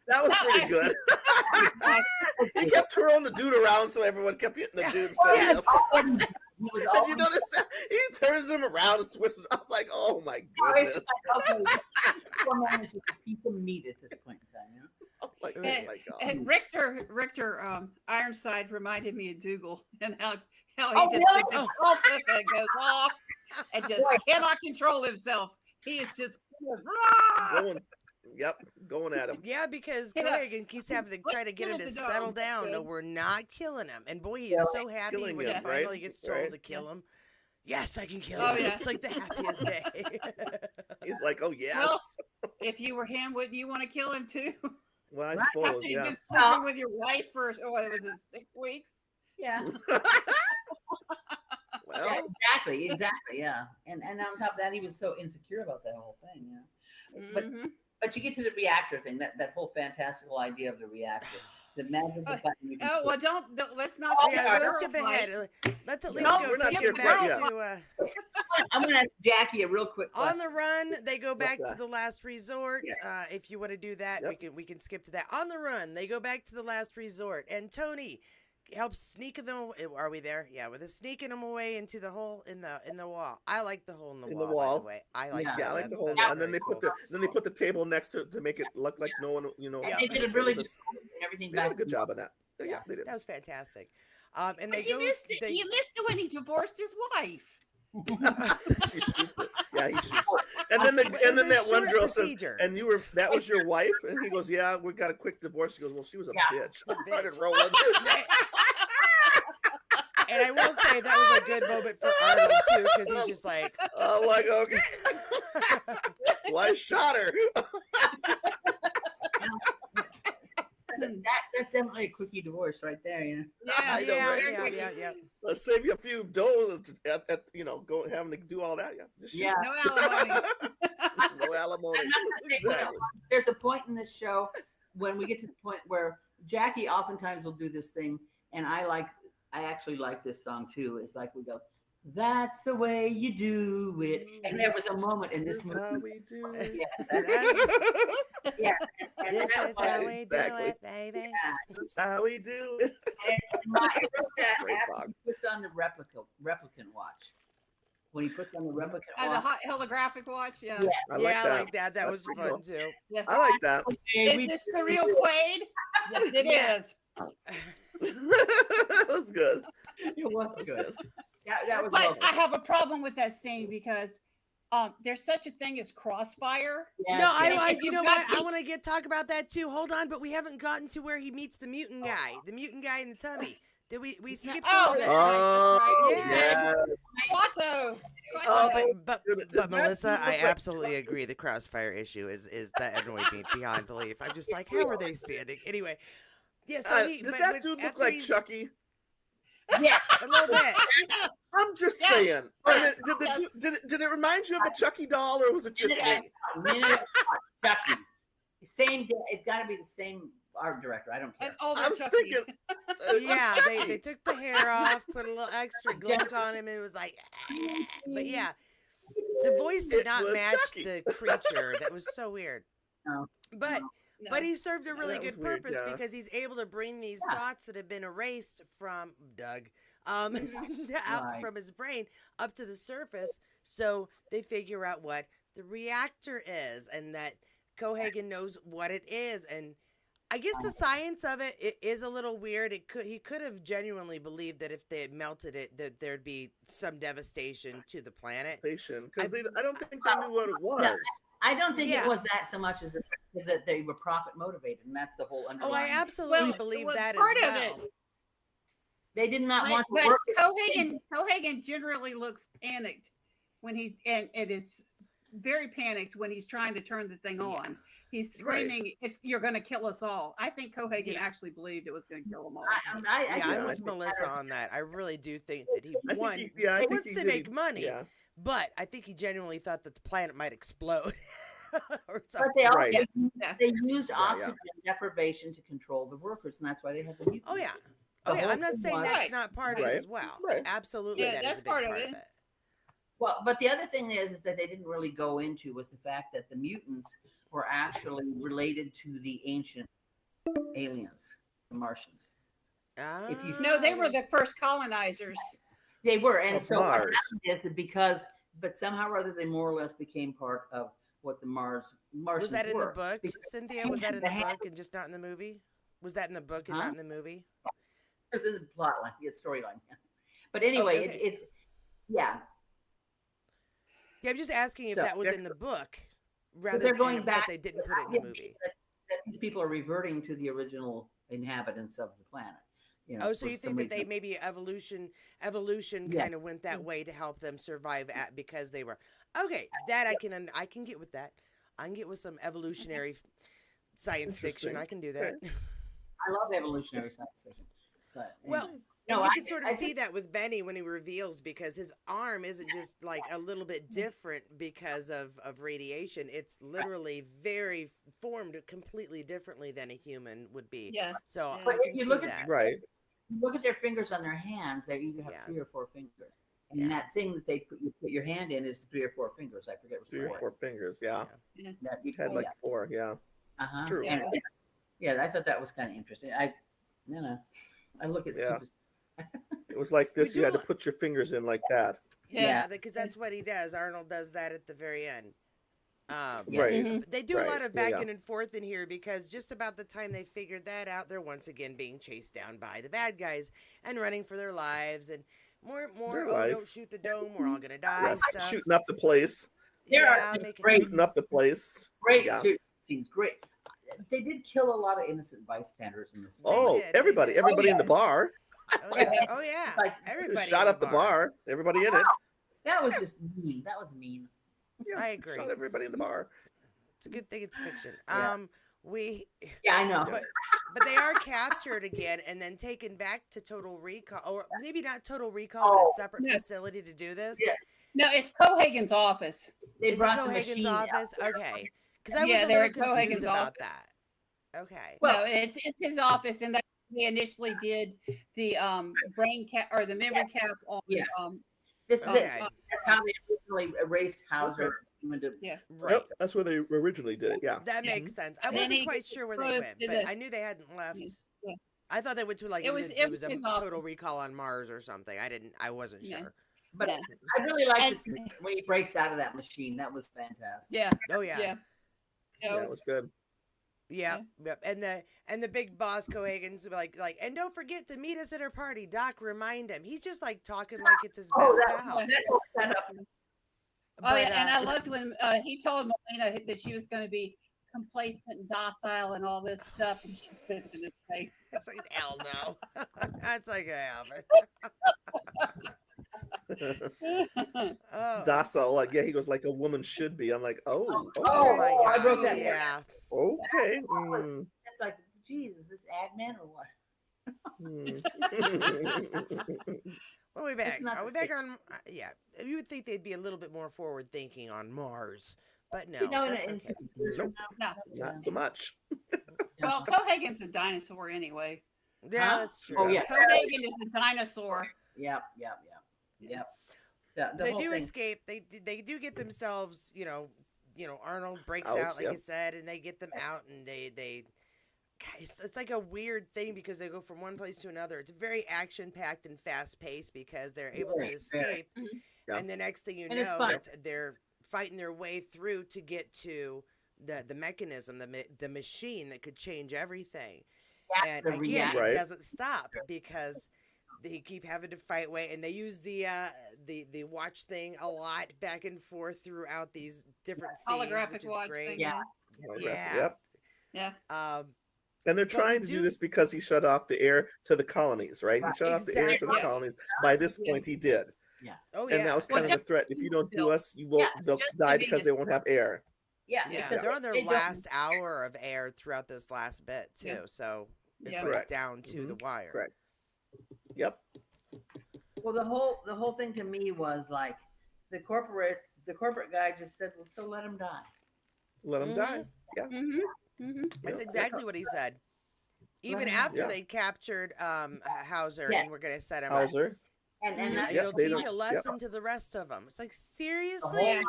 That was No, pretty good. He kept twirling the dude around so everyone kept hitting the dude instead Yes. of him. he was Did you notice that? He turns him around and twists it. I'm like, oh my it's goodness. just like, okay, poor man is just a piece of meat at this point in time. You know? I'm like, And, my God. and Richter Ironside reminded me of Dougal and how Oh, he just really? the control and goes off and just cannot control himself. He is just Going at him. Yeah, because Get up. Cohagen keeps having to try Let's to get kill him to the dog. settle That's down. No, good. we're not killing him. And boy, he's Yeah, so happy killing when he him, finally right? gets told Right. to kill him. Yes, I can kill Oh, him. yeah. It's like the happiest day. He's like, oh yes. Well, if you were him, wouldn't you want to kill him too? Well, I Right. After suppose, you've yeah. been sleeping with your wife for what was it, 6 weeks? Yeah. Well, Yeah, exactly. Yeah. And on top of that, he was so insecure about that whole thing. Yeah. Mhm. But you get to the reactor thing, that whole fantastical idea of the reactor, the magical button. You can Oh push. well, don't let's not Oh, skip Yeah, the let's girl skip ahead. fight. Let's at least No, go we're not skip here back quite to yet. I'm going to ask Jackie a real quick on question. the run. They go back to that? the last resort. Yes. If you want to do that, Yep. we can skip to that. On the run, they go back to the last resort, and Tony helps sneak them. Are we there? Yeah, with sneaking them away into the hole in the wall. I like the hole in the In the wall. By wall. the way, I like. Yeah. that. yeah, I like the That's- whole. that's And then very they put cool. the table next to make it look like no one, you know. And Yeah. they did a it really was good just- job of getting everything They did back. a good job of that. Yeah, Yeah, they did. that was fantastic. And they But you go. missed it. they- You missed it when he divorced his wife. She shoots it. Yeah, he shoots it. And then It was a that one short girl procedure. says, "And that was your wife?" And he goes, "Yeah, we got a quick divorce." She goes, "Well, she was a Yeah. bitch." I A started bitch. rolling. And I will say that was a good moment for Arnold too, because he's just like, I'm like, okay. Well, I shot her. That's definitely a quickie divorce right there. You know. Yeah, I know, yeah, right? yeah, yeah, yeah. Let's save you a few dough at go having to do all that. Yeah, just shoot Yeah. no alimony. no alimony. I'm not gonna say Exactly. There's a point in this show when we get to the point where Jackie oftentimes will do this thing, and I actually like this song too. It's like we go, "That's the way you do it," and there was a moment in this This is how movie. we do Yeah, it. that- yeah, and This that is was- how we do Exactly. it, baby. yeah. This is how we do it. And I wrote that Great after song. he puts on the replicant watch. When he puts on the replicant The watch. holographic watch. Yeah. Yeah. I like Yeah, I that. like that. That That's was pretty fun cool. too. I like that. Is this the real Quaid? Yes, it Yeah. is. That was good. It was That's good. good. That was But lovely. I have a problem with that scene because there's such a thing as crossfire. Yes, No, I yes. like. If You you know got what? I me- want to talk about that too. Hold on, but we haven't gotten to where he meets the mutant guy. The mutant guy in the tummy. Did we skipped Oh, over that's that? Oh, right. Yeah. yeah. Quato. Oh, Quato. but Did that Melissa, look I like absolutely agree. The crossfire issue is that annoyed me beyond belief. I'm just like, how are they standing? Anyway, yeah. So he, Did but that when- dude look after like he's- Chucky? Yeah. A little bit. I'm just Yes. saying. Yes. Did it remind you of the Chucky doll, or was it just Yes. me? Chucky. Same. It's got to be the same art director. I don't care. An older I was Chucky. thinking. It was Yeah, Chucky. they took the hair off, put a little extra glint on him, and it was like, but yeah, the voice did It not was match Chucky. the creature. That was so weird. No. But No. but he served a really that good was weird, purpose yeah. because he's able to bring these Yeah. thoughts that have been erased from Doug, out Right. from his brain up to the surface. So they figure out what the reactor is, and that Cohagen knows what it is, and I guess the science of it is a little weird. He could have genuinely believed that if they had melted it, that there'd be some devastation to the planet. Because I don't think they knew what it was. I don't think Yeah. it was that so much as that they were profit motivated, and that's the whole Oh, underlying. I absolutely Well, believe well, that part as of well. it. They did not want to But work. Cohagen generally looks panicked when he and it is very panicked when he's trying to turn the thing Yeah. on. He's Right. screaming, "You're going to kill us all!" I think Cohagen Yeah. actually believed it was going to kill them all. I Yeah, I'm I with think- Melissa on that. I really do think that he I won. think He I think wants he to did. make money, Yeah. but I think he genuinely thought that the planet might explode. Or But something. they also Right. they used yeah. oxygen deprivation to control the workers, and that's why they had the mutants. Oh yeah. The Oh yeah. whole I'm not thing saying was- that's Right. not part of Right. it as well. Right. Absolutely, Yeah, that that's is a big part part of of it. it. Well, but the other thing is that they didn't really go into was the fact that the mutants were actually related to the ancient aliens, the Martians. If you- No, they were Ah. the first colonizers. They were, and Of so what Mars. happened is that but somehow or other they more or less became part of what the Martians Was that in the were. book, Because Cynthia? Was that in the the hand book and just not in the movie? Was that in the book and Huh? not in the movie? was in the plot line, the storyline. But Oh, anyway, okay. it's yeah. Yeah, I'm just asking if So, that was yeah, in the book But rather they're than going but back. they didn't put it in Yeah, the movie. that these people are reverting to the original inhabitants of the planet. You know, Oh, so for you some think that they reason. maybe evolution Yeah. kind of went that way to help them survive at because they were okay. That I can get with that. I can get with some evolutionary science fiction. Interesting. I can do that. Okay. I love evolutionary science fiction. But Well, anyway. and No, you I can sort I of see think that with Benny when he reveals because his arm isn't just like a little bit different because of radiation. It's literally very formed completely differently than a human would be. Yeah. So Yeah. I But if can you see look at that. Right. look at their fingers on their hands. They either have Yeah. 3 or 4 fingers. And Yeah. that thing that you put your hand in is 3 or 4 fingers. I forget what's 3 or what. 4 fingers. Yeah. Yeah. That you Had like yeah. 4. Yeah. Uh-huh. true. And yeah, I thought that was kind of interesting. I look at Yeah. stupid. It was like We this. You had do to put your fingers in like that. Yeah. Yeah, because that's what he does. Arnold does that at the very end. Yeah. Right. Mhm. They do a Right, lot of yeah, back yeah. and forth in here because just about the time they figured that out, they're once again being chased down by the bad guys and running for their lives and more. Their Oh, life. don't shoot the dome. We're all gonna die. Yes. Stuff. Shooting up the place. There Yeah, are just make it- great, Shooting up the place. great Yeah. scenes. Great. They did kill a lot of innocent bystanders in this. They Oh, did, they everybody. did. Everybody in yeah. the bar. Oh yeah, oh, yeah. Like, Everybody Just shot in up the bar. Everybody in it. That was just mean. That was mean. Yeah. I agree. Shot everybody in the bar. It's a good thing it's fiction. Yeah. We Yeah, I know. but they are captured again and then taken back to Total Recall, or maybe not Total Recall, but a Oh, separate yeah. facility to do this. Yeah. No, it's Cohagen's office. They Is it brought the Cohagen's machine out. office? Okay, because I was Yeah, a they're little at confused Cohagen's about office. that. Okay. Well- No, it's his office, and that they initially did the brain cap or the memory cap on. Yes. Okay. That's how they originally erased Hauser. Into, Right. Yep. That's where they originally did it. Yeah. That makes sense. I And then wasn't he quite sure where they goes went, to but the- I knew they hadn't left. Yeah. I thought they went to like It it was- was, it a was his Total office. Recall on Mars or something. I wasn't Yeah. sure. but Yeah. I really like to And- see when he breaks out of that machine. That was fantastic. Yeah, Oh yeah. yeah. Yeah, it was good. Yep, yep. And the big boss Cohagen's like, and don't forget to meet us at our party. Doc, remind him. He's just like talking like it's his Oh, best that, pal. that whole setup. Oh yeah, But, and I loved when he told Melina that she was going to be complacent and docile and all this stuff, and she spits in his face. It's like, hell no. That's like a habit. Oh. Docile. Like, yeah, he goes like a woman should be. I'm like, oh, Oh, okay. I wrote that down. Yeah. Okay. Mm, It's like, geez, is this ad man or what? mm. Well, we back. not Are the we back same. on? Yeah. You would think they'd be a little bit more forward thinking on Mars, but no. You know, That's in okay. 50 years from No. now, Not so much. Well, Cohagen's a dinosaur anyway. Yeah, Huh? that's true. Oh, yeah. Cohagen is a dinosaur. Yep. The They whole do thing. escape. They do get themselves. Arnold breaks Out, out, like yeah. you said, and they get them out, and they. It's like a weird thing because they go from one place to another. It's very action packed and fast paced because they're able to Very, very. escape, Yeah. and the next thing you And it's know, fun. they're fighting their way through to get to the mechanism, the machine that could change everything. And The again, react- it Right. doesn't stop because they keep having to fight way, and they use the watch thing a lot back and forth throughout these different scenes, Holographic which is watch great. thing. Yeah. Yeah. Yep. Yeah. And they're But trying we to do do- this because he shut off the air to the colonies, right? He Right. shut off the air to the Exactly. colonies. By this Yeah. point, he did. Oh And yeah, that was Well, kind of the just- threat. If you don't do Yeah. us, you will they'll just die to because be they won't have air. Yeah. yeah. because They're on their they don't- last hour of air throughout this last bit too, Yeah. so it's Yeah. like Correct. down to the wire. Correct. Yep. Well, the whole thing to me was like the corporate guy just said, "Well, so let him die." Let them die. Yeah. Mm-hmm. Mm-hmm. That's Yep. exactly what he said. Even him- after Yeah. they captured Hauser Yeah. and we're gonna set him up. Hauser. And You know, that's Yep, it'll they teach don't- a yep. lesson to the rest of them. It's like the seriously. whole.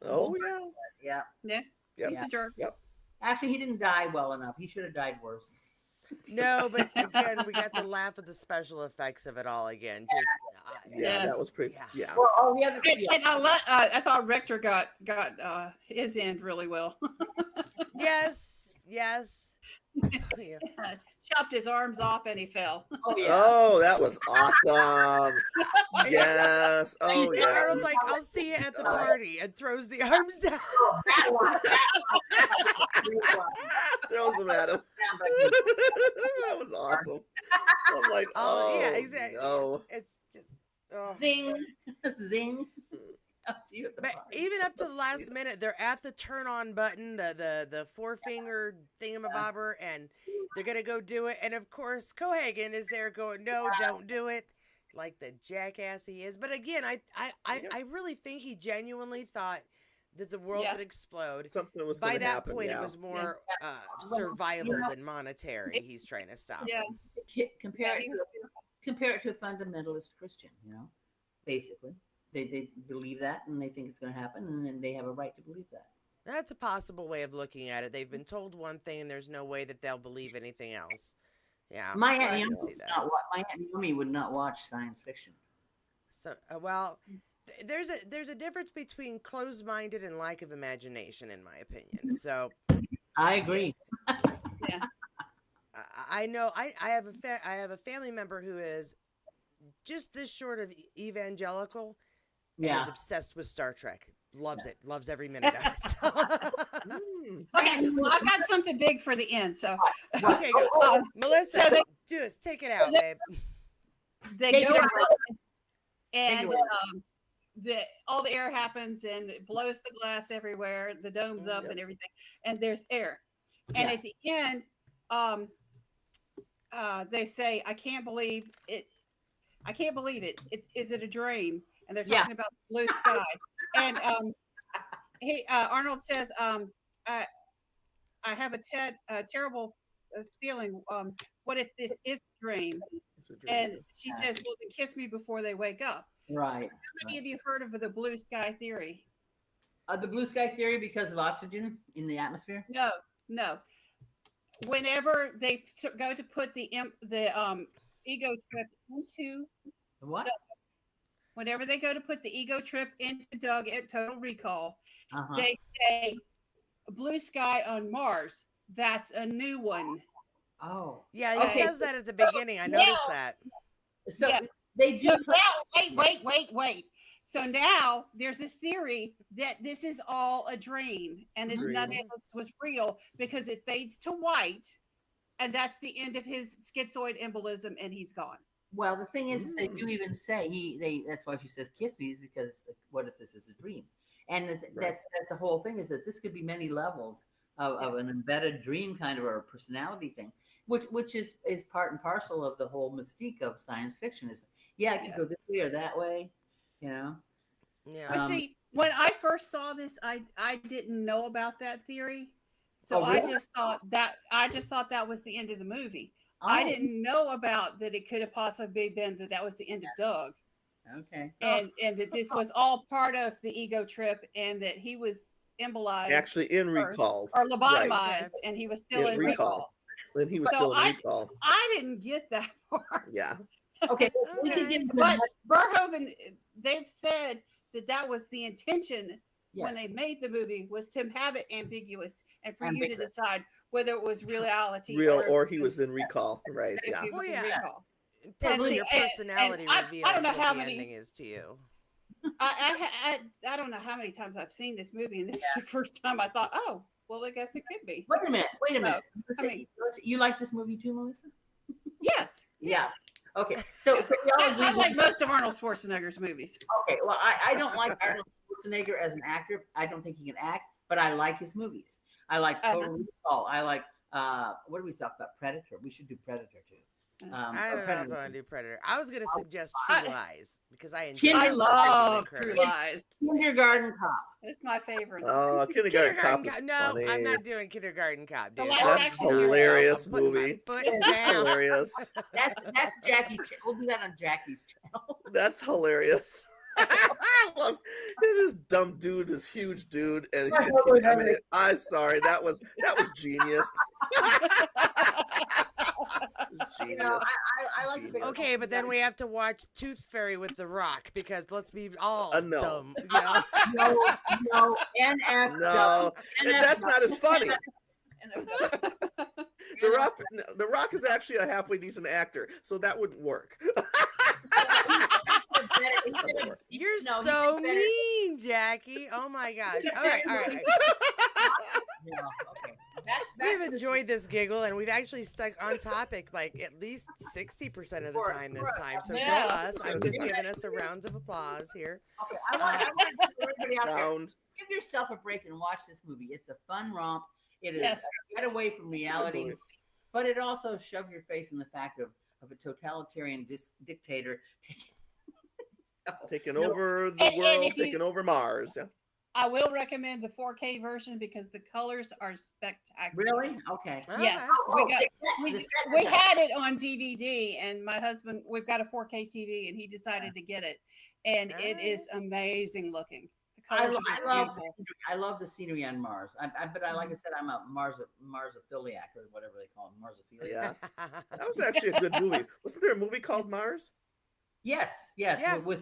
Oh yeah. Yeah. Yeah. Yep. He's a jerk. Actually, he didn't die well enough. He should have died worse. No, but again, we got the laugh of the special effects of it all again. Just Yeah, Yes. that was pretty. Yeah. Yeah. Well, oh, the other And, thing, yeah. I thought Rector got his end really well. Yes, yes. Yeah. Chopped his arms off and he fell. Oh, yeah. Oh, that was awesome. Yes. Oh, And yeah. Arnold's like, I'll see you at the party, and throws the arms down. Oh, that one. That one. Throws them at him. Sounds like That was awesome. I'm like, Oh, oh, yeah, exactly. no. It's just. Oh. Zing, zing. I'll see you at the But party. even up to the last minute, they're at the turn on button, the forefinger thingamabobber, and they're gonna go do it. And of course, Cohagen is there going, "No, don't do it," like the jackass he is. But again, I really think he genuinely thought that the world Yeah. would explode. Something was By going to that happen. point, Yeah. it was more survival than monetary. He's trying to stop. Yeah. Compare he it was- to compare it to a fundamentalist Christian, basically. They believe that and they think it's going to happen and then they have a right to believe that. That's a possible way of looking at it. They've been told one thing, and there's no way that they'll believe anything else. Yeah, My I Aunt can Naomi see was that. not wa- my Aunt Naomi would not watch science fiction. So, well, there's a difference between closed-minded and lack of imagination, in my opinion. So, I agree. I know I have a family member who is just this short of evangelical. And Yeah. is obsessed with Star Trek. Loves it. Loves every minute of it. So- Mm. Okay, well, I've got something big for the end. So okay, go. um, Melissa, so they- do us. Take it out, babe. they Take go it out away. and away. all the air happens and it blows the glass everywhere. The dome's up Yep. and everything, and there's air. And Yes. at the end, they say, "I can't believe it. I can't believe it. Is it a dream?" And they're Yeah. talking about the blue sky. And Arnold says, I have a terrible feeling. What if this is a dream?" It's a dream. And she says, "Well, then kiss me before they wake up." Right. How many of you heard of the blue sky theory? The blue sky theory because of oxygen in the atmosphere? No. Whenever they go to put the ego trip into, What? whenever they go to put the ego trip into Doug at Total Recall, Uh-huh. they say blue sky on Mars. That's a new one. Oh. Yeah, he Okay. says that at the beginning. I noticed that. So Yeah. they do So put- now, wait. So now there's a theory that this is all a dream and that none Dream. of this was real because it fades to white, and that's the end of his schizoid embolism, and he's gone. well, the thing is they do even say that's why she says kiss me is because what if this is a dream? And that's the whole thing is that this could be many levels of an embedded dream kind of or a personality thing, which is part and parcel of the whole mystique of science fiction is it could go this way or that way, Yeah. But see, when I first saw this, I didn't know about that theory, so Oh, really? I just thought that was the end of the movie. I Oh, didn't know about that it could have possibly been that was the end of Doug, Okay. and that this was all part of the ego trip, and that he was embolized Actually, in recall. or lobotomized, Right. and he was still In in recall. recall. And he was So still in I- recall. I didn't get that part. Yeah. Okay. We could Okay. give But Verhoeven, they've said that was the intention when they yes. made the movie, was to have it ambiguous and for you to Ambiguous. decide whether it was reality Real or, or he was in recall. Right. if Yeah. he was Well, in yeah. recall. Probably see, your and- personality and I reveals don't know what how the many- ending is to you. I don't know how many times I've seen this movie, and this is the first time I thought, oh, well, I guess it could be. Wait a minute. I Listen, mean- you like this movie too, Melissa? Yes. Yeah. Okay. So y'all I agree with- like most of Arnold Schwarzenegger's movies. Okay, well, I don't like Arnold Schwarzenegger as an actor. I don't think he can act, but I like his movies. I like Total Recall. I like what do we talk about? Predator. We should do Predator too. I don't know if I want to do Predator. I was gonna suggest I- True Lies because I enjoy. I I that love particular True credit. Lies. Kindergarten Cop. It's my favorite. Oh, Kindergarten Cop is Kindergarten Cop. No, funny. I'm not doing Kindergarten Cop, The dude. live That's action hero. hilarious I'm putting my movie. foot That's down. hilarious. That's Jackie's. We'll do that on Jackie's channel. That's hilarious. I love this dumb dude, this huge dude, and he's, I mean, I'm sorry, that was genius. You know, Genius. I like the big Okay, but then we have to watch Tooth Fairy with The Rock because let's be all No. dumb. You know? no, NF. No, and that's not as funny. The Rock. Rock is actually a halfway decent actor, so that wouldn't work. You're so mean, Jackie. Oh my gosh. All right. Yeah, okay. We've enjoyed this giggle, and we've actually stuck on topic like at least 60% of the time this time. So Yeah. go us. I'm just giving us a round of applause here. Okay, I want everybody out there, Round. give yourself a break and watch this movie. It's a fun romp. It is Yes. a get away from reality, movie. but it also shoves your face in the fact of a totalitarian dictator Taking No. over the And world, if you- taking over Mars. Yeah. I will recommend the 4K version because the colors are spectacular. Really? Okay. All Yes, right. we got the we, second we one. had it on DVD, and my husband, we've got a 4K TV, and he decided to get it, and it is amazing looking. The I, colors lo- are I just love beautiful. I love the scenery on Mars. But like I said, I'm a Marsophiliac or whatever they call it, Marsophiliac. Yeah. That was actually a good movie. Wasn't there a movie called Mars? Yes. Yeah. With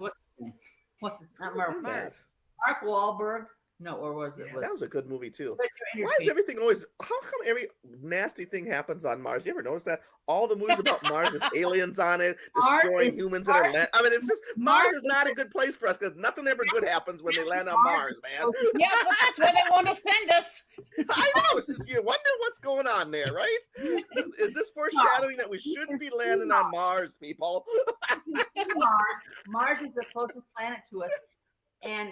what's his not Who was Mark, in Mars. that? Mark Wahlberg? No, or was it? Yeah, that was a good movie too. Richard Why is everything always? How come every nasty thing happens on Mars? You ever notice that? All the movies about Mars, there's aliens on it, destroying is- humans that are Mars- land. I mean, it's just Mars Mars is is not a good place for us because nothing ever good happens when they land on Mars, man. Yeah, but that's where they want to send us. I know. It's just you wonder what's going on there, right? Is this foreshadowing that we shouldn't be landing on Mars, people? Mars is the closest planet to us, and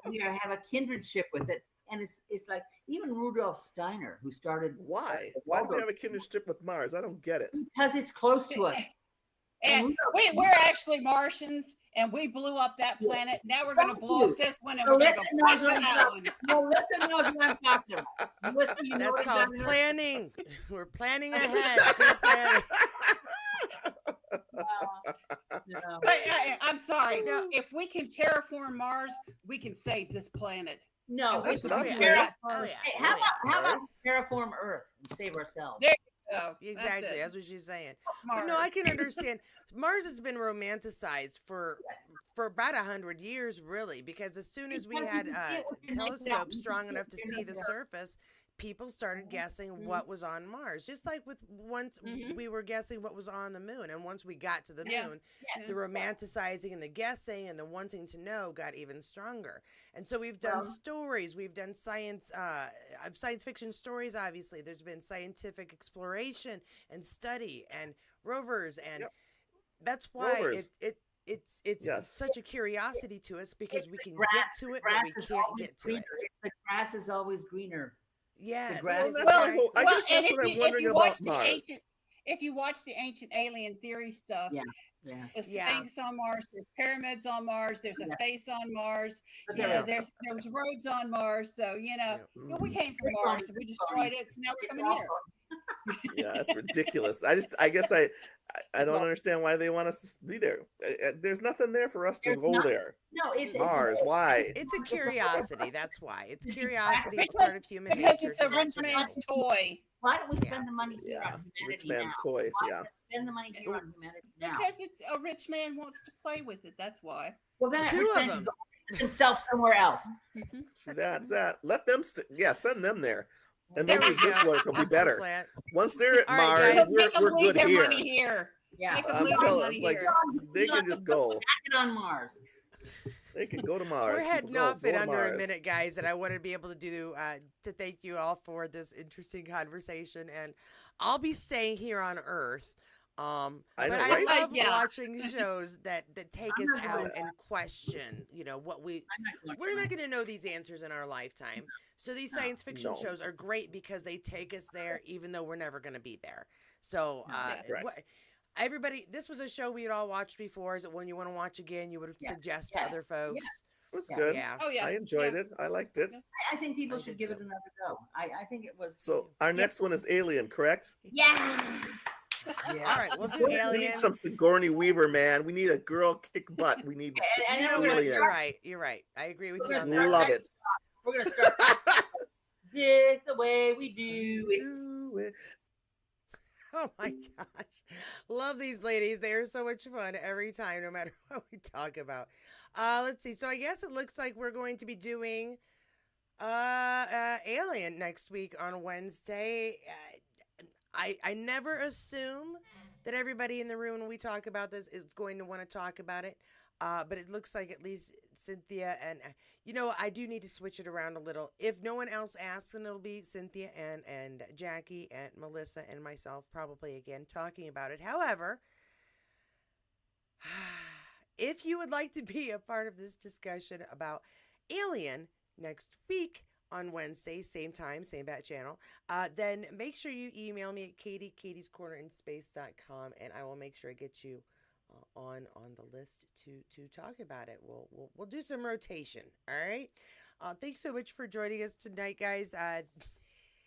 we have a kindredship with it. And it's like even Rudolf Steiner, who started Why? Why do we have a kinship with Mars? I don't get it. because it's close to us. And we're actually Martians, and we blew up that planet. Now we're going to blow up this one, and So we're going to listen go back knows to what I'm that talking one. No, listen knows what I'm talking about. Listen, you know That's what called I'm talking planning. We're planning ahead. Good planning. But I'm sorry. If we can terraform Mars, we can save this planet. No, And we that's should what I'm do saying. that Oh, first. yeah. Hey, how about terraform Earth and save ourselves? There you go. Exactly. That's That's what she's saying. it. But no, Mars. I can understand. Mars has been romanticized for about 100 years, really, because as soon as we Because had you can see it with your naked eye. telescopes You can strong see enough it to with your see the naked eye. surface, people started guessing what was on Mars. Just like with once we were guessing what was on the moon, and once we got to the Yeah. moon, Yeah. the romanticizing and the guessing and the wanting to know got even stronger. And so we've done stories, we've done science fiction stories. Obviously, there's been scientific exploration and study and rovers, and that's why Rovers. it's Yes. such a curiosity to us because It's we the can grass. get to The it, but grass we is can't always get to greener. it. The grass is always greener. Yes, grass is Well, that's exactly. what I guess and that's what I'm if wondering you about watch the Mars. if you watch the ancient alien theory stuff, Yeah. the Yeah. Sphinx on Mars, there's pyramids on Mars, there's a Yeah. face on Mars, But you there know, are- there's roads on Mars. So you know, Yeah. we came from It's Mars, funny, so we it's destroyed funny. it. So now we're It's coming here. also- Yeah, that's ridiculous. I guess I don't understand why they want us to be there. There's nothing there for us to There's go nothing. there. No, it's Mars, why? It's a curiosity. That's why. It's curiosity. It's Because- part of human Because nature. it's a to want rich to know. man's toy. Why don't we Yeah. spend the money here Yeah, on humanity rich man's now? toy. Why Yeah. don't we spend the money here on humanity now? Because it's a rich man wants to play with it. That's why. Well, then Two rich of man them. can go get himself somewhere else. That's that. Let them. Send them there, and There maybe we this go. work will be I'm so better. glad. Once they're at All right, Mars, guys. Make them we're leave good their here. money here. Yeah. Make them I'm leave their telling. money It's like here. they can just go. Back it on Mars. They can go to Mars. We're People heading go, off go in to under Mars. a minute, guys, and I wanted to be able to do to thank you all for this interesting conversation. And I'll be staying here on Earth. I But know, I right? love Yeah. watching shows that take I'm us not out going and question, what we I'm not going we're to not going to know these answers in our lifetime. So these science fiction No. shows are great because they take us there, even though we're never going to be there. So, Correct. everybody, this was a show we had all watched before. Is it one you want to watch again? You would Yeah. suggest Yeah. to other folks? It was Yeah. good. Yeah. Oh yeah. I enjoyed it. I liked it. I think people I should did give it too. another go. I think it was. So our next one is Alien, correct? Yeah. All right, we'll do We need Alien. some Sigourney Weaver, man. We need a girl kick butt. We need. And You then know we're what? gonna You're Alien. right. You're right. I agree with We're you on gonna that. Love it. We're gonna start. This the way we do it. Do it. Oh my gosh. Love these ladies. They are so much fun every time, no matter what we talk about. Let's see. So I guess it looks like we're going to be doing Alien next week on Wednesday. I never assume that everybody in the room when we talk about this is going to want to talk about it. But it looks like at least Cynthia and I do need to switch it around a little. If no one else asks, then it'll be Cynthia and Jackie and Melissa and myself probably again talking about it. However, if you would like to be a part of this discussion about Alien next week on Wednesday, same time, same bat channel, then make sure you email me at Katie'sCornerInSpace.com and I will make sure I get you on the list to talk about it. We'll do some rotation. All right. Thanks so much for joining us tonight, guys.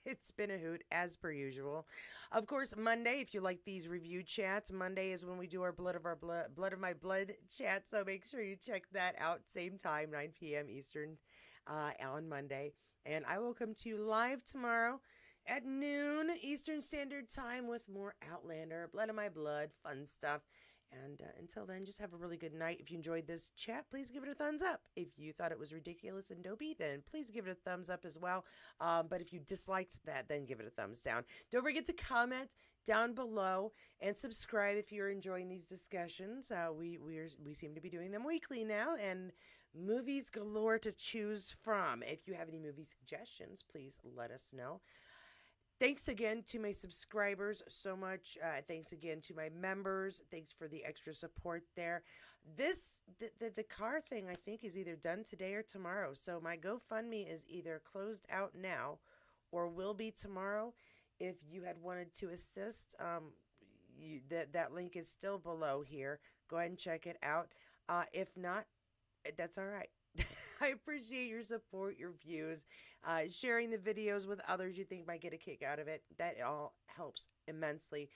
It's been a hoot as per usual. Of course, Monday, if you like these review chats, Monday is when we do our blood of my blood chat. So make sure you check that out. Same time, 9 p.m. Eastern on Monday. And I will come to you live tomorrow at noon Eastern Standard Time with more Outlander, Blood of My Blood, fun stuff. And until then, just have a really good night. If you enjoyed this chat, please give it a thumbs up. If you thought it was ridiculous and dopey, then please give it a thumbs up as well. But if you disliked that, then give it a thumbs down. Don't forget to comment down below and subscribe if you're enjoying these discussions. We seem to be doing them weekly now, and movies galore to choose from. If you have any movie suggestions, please let us know. Thanks again to my subscribers so much. Thanks again to my members. Thanks for the extra support there. The car thing, I think, is either done today or tomorrow. So my GoFundMe is either closed out now or will be tomorrow. If you had wanted to assist, that link is still below here. Go ahead and check it out. If not, that's all right. I appreciate your support, your views, sharing the videos with others you think might get a kick out of it. That all helps immensely.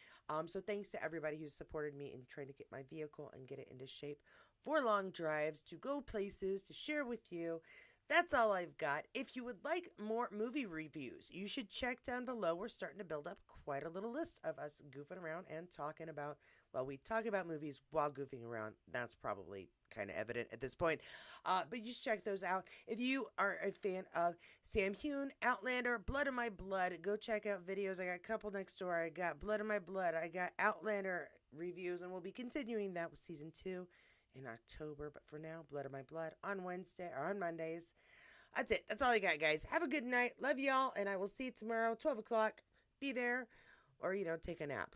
So thanks to everybody who's supported me in trying to get my vehicle and get it into shape for long drives, to go places, to share with you. That's all I've got. If you would like more movie reviews, you should check down below. We're starting to build up quite a little list of us goofing around and talking about, well, we talk about movies while goofing around. That's probably kind of evident at this point. But you should check those out. If you are a fan of Sam Heughan, Outlander, Blood of My Blood, go check out videos. I got a couple next door. I got Blood of My Blood. I got Outlander reviews, and we'll be continuing that with season 2 in October. But for now, Blood of My Blood on Wednesday or on Mondays. That's it. That's all I got, guys. Have a good night. Love y'all, and I will see you tomorrow, 12 o'clock. Be there or, take a nap.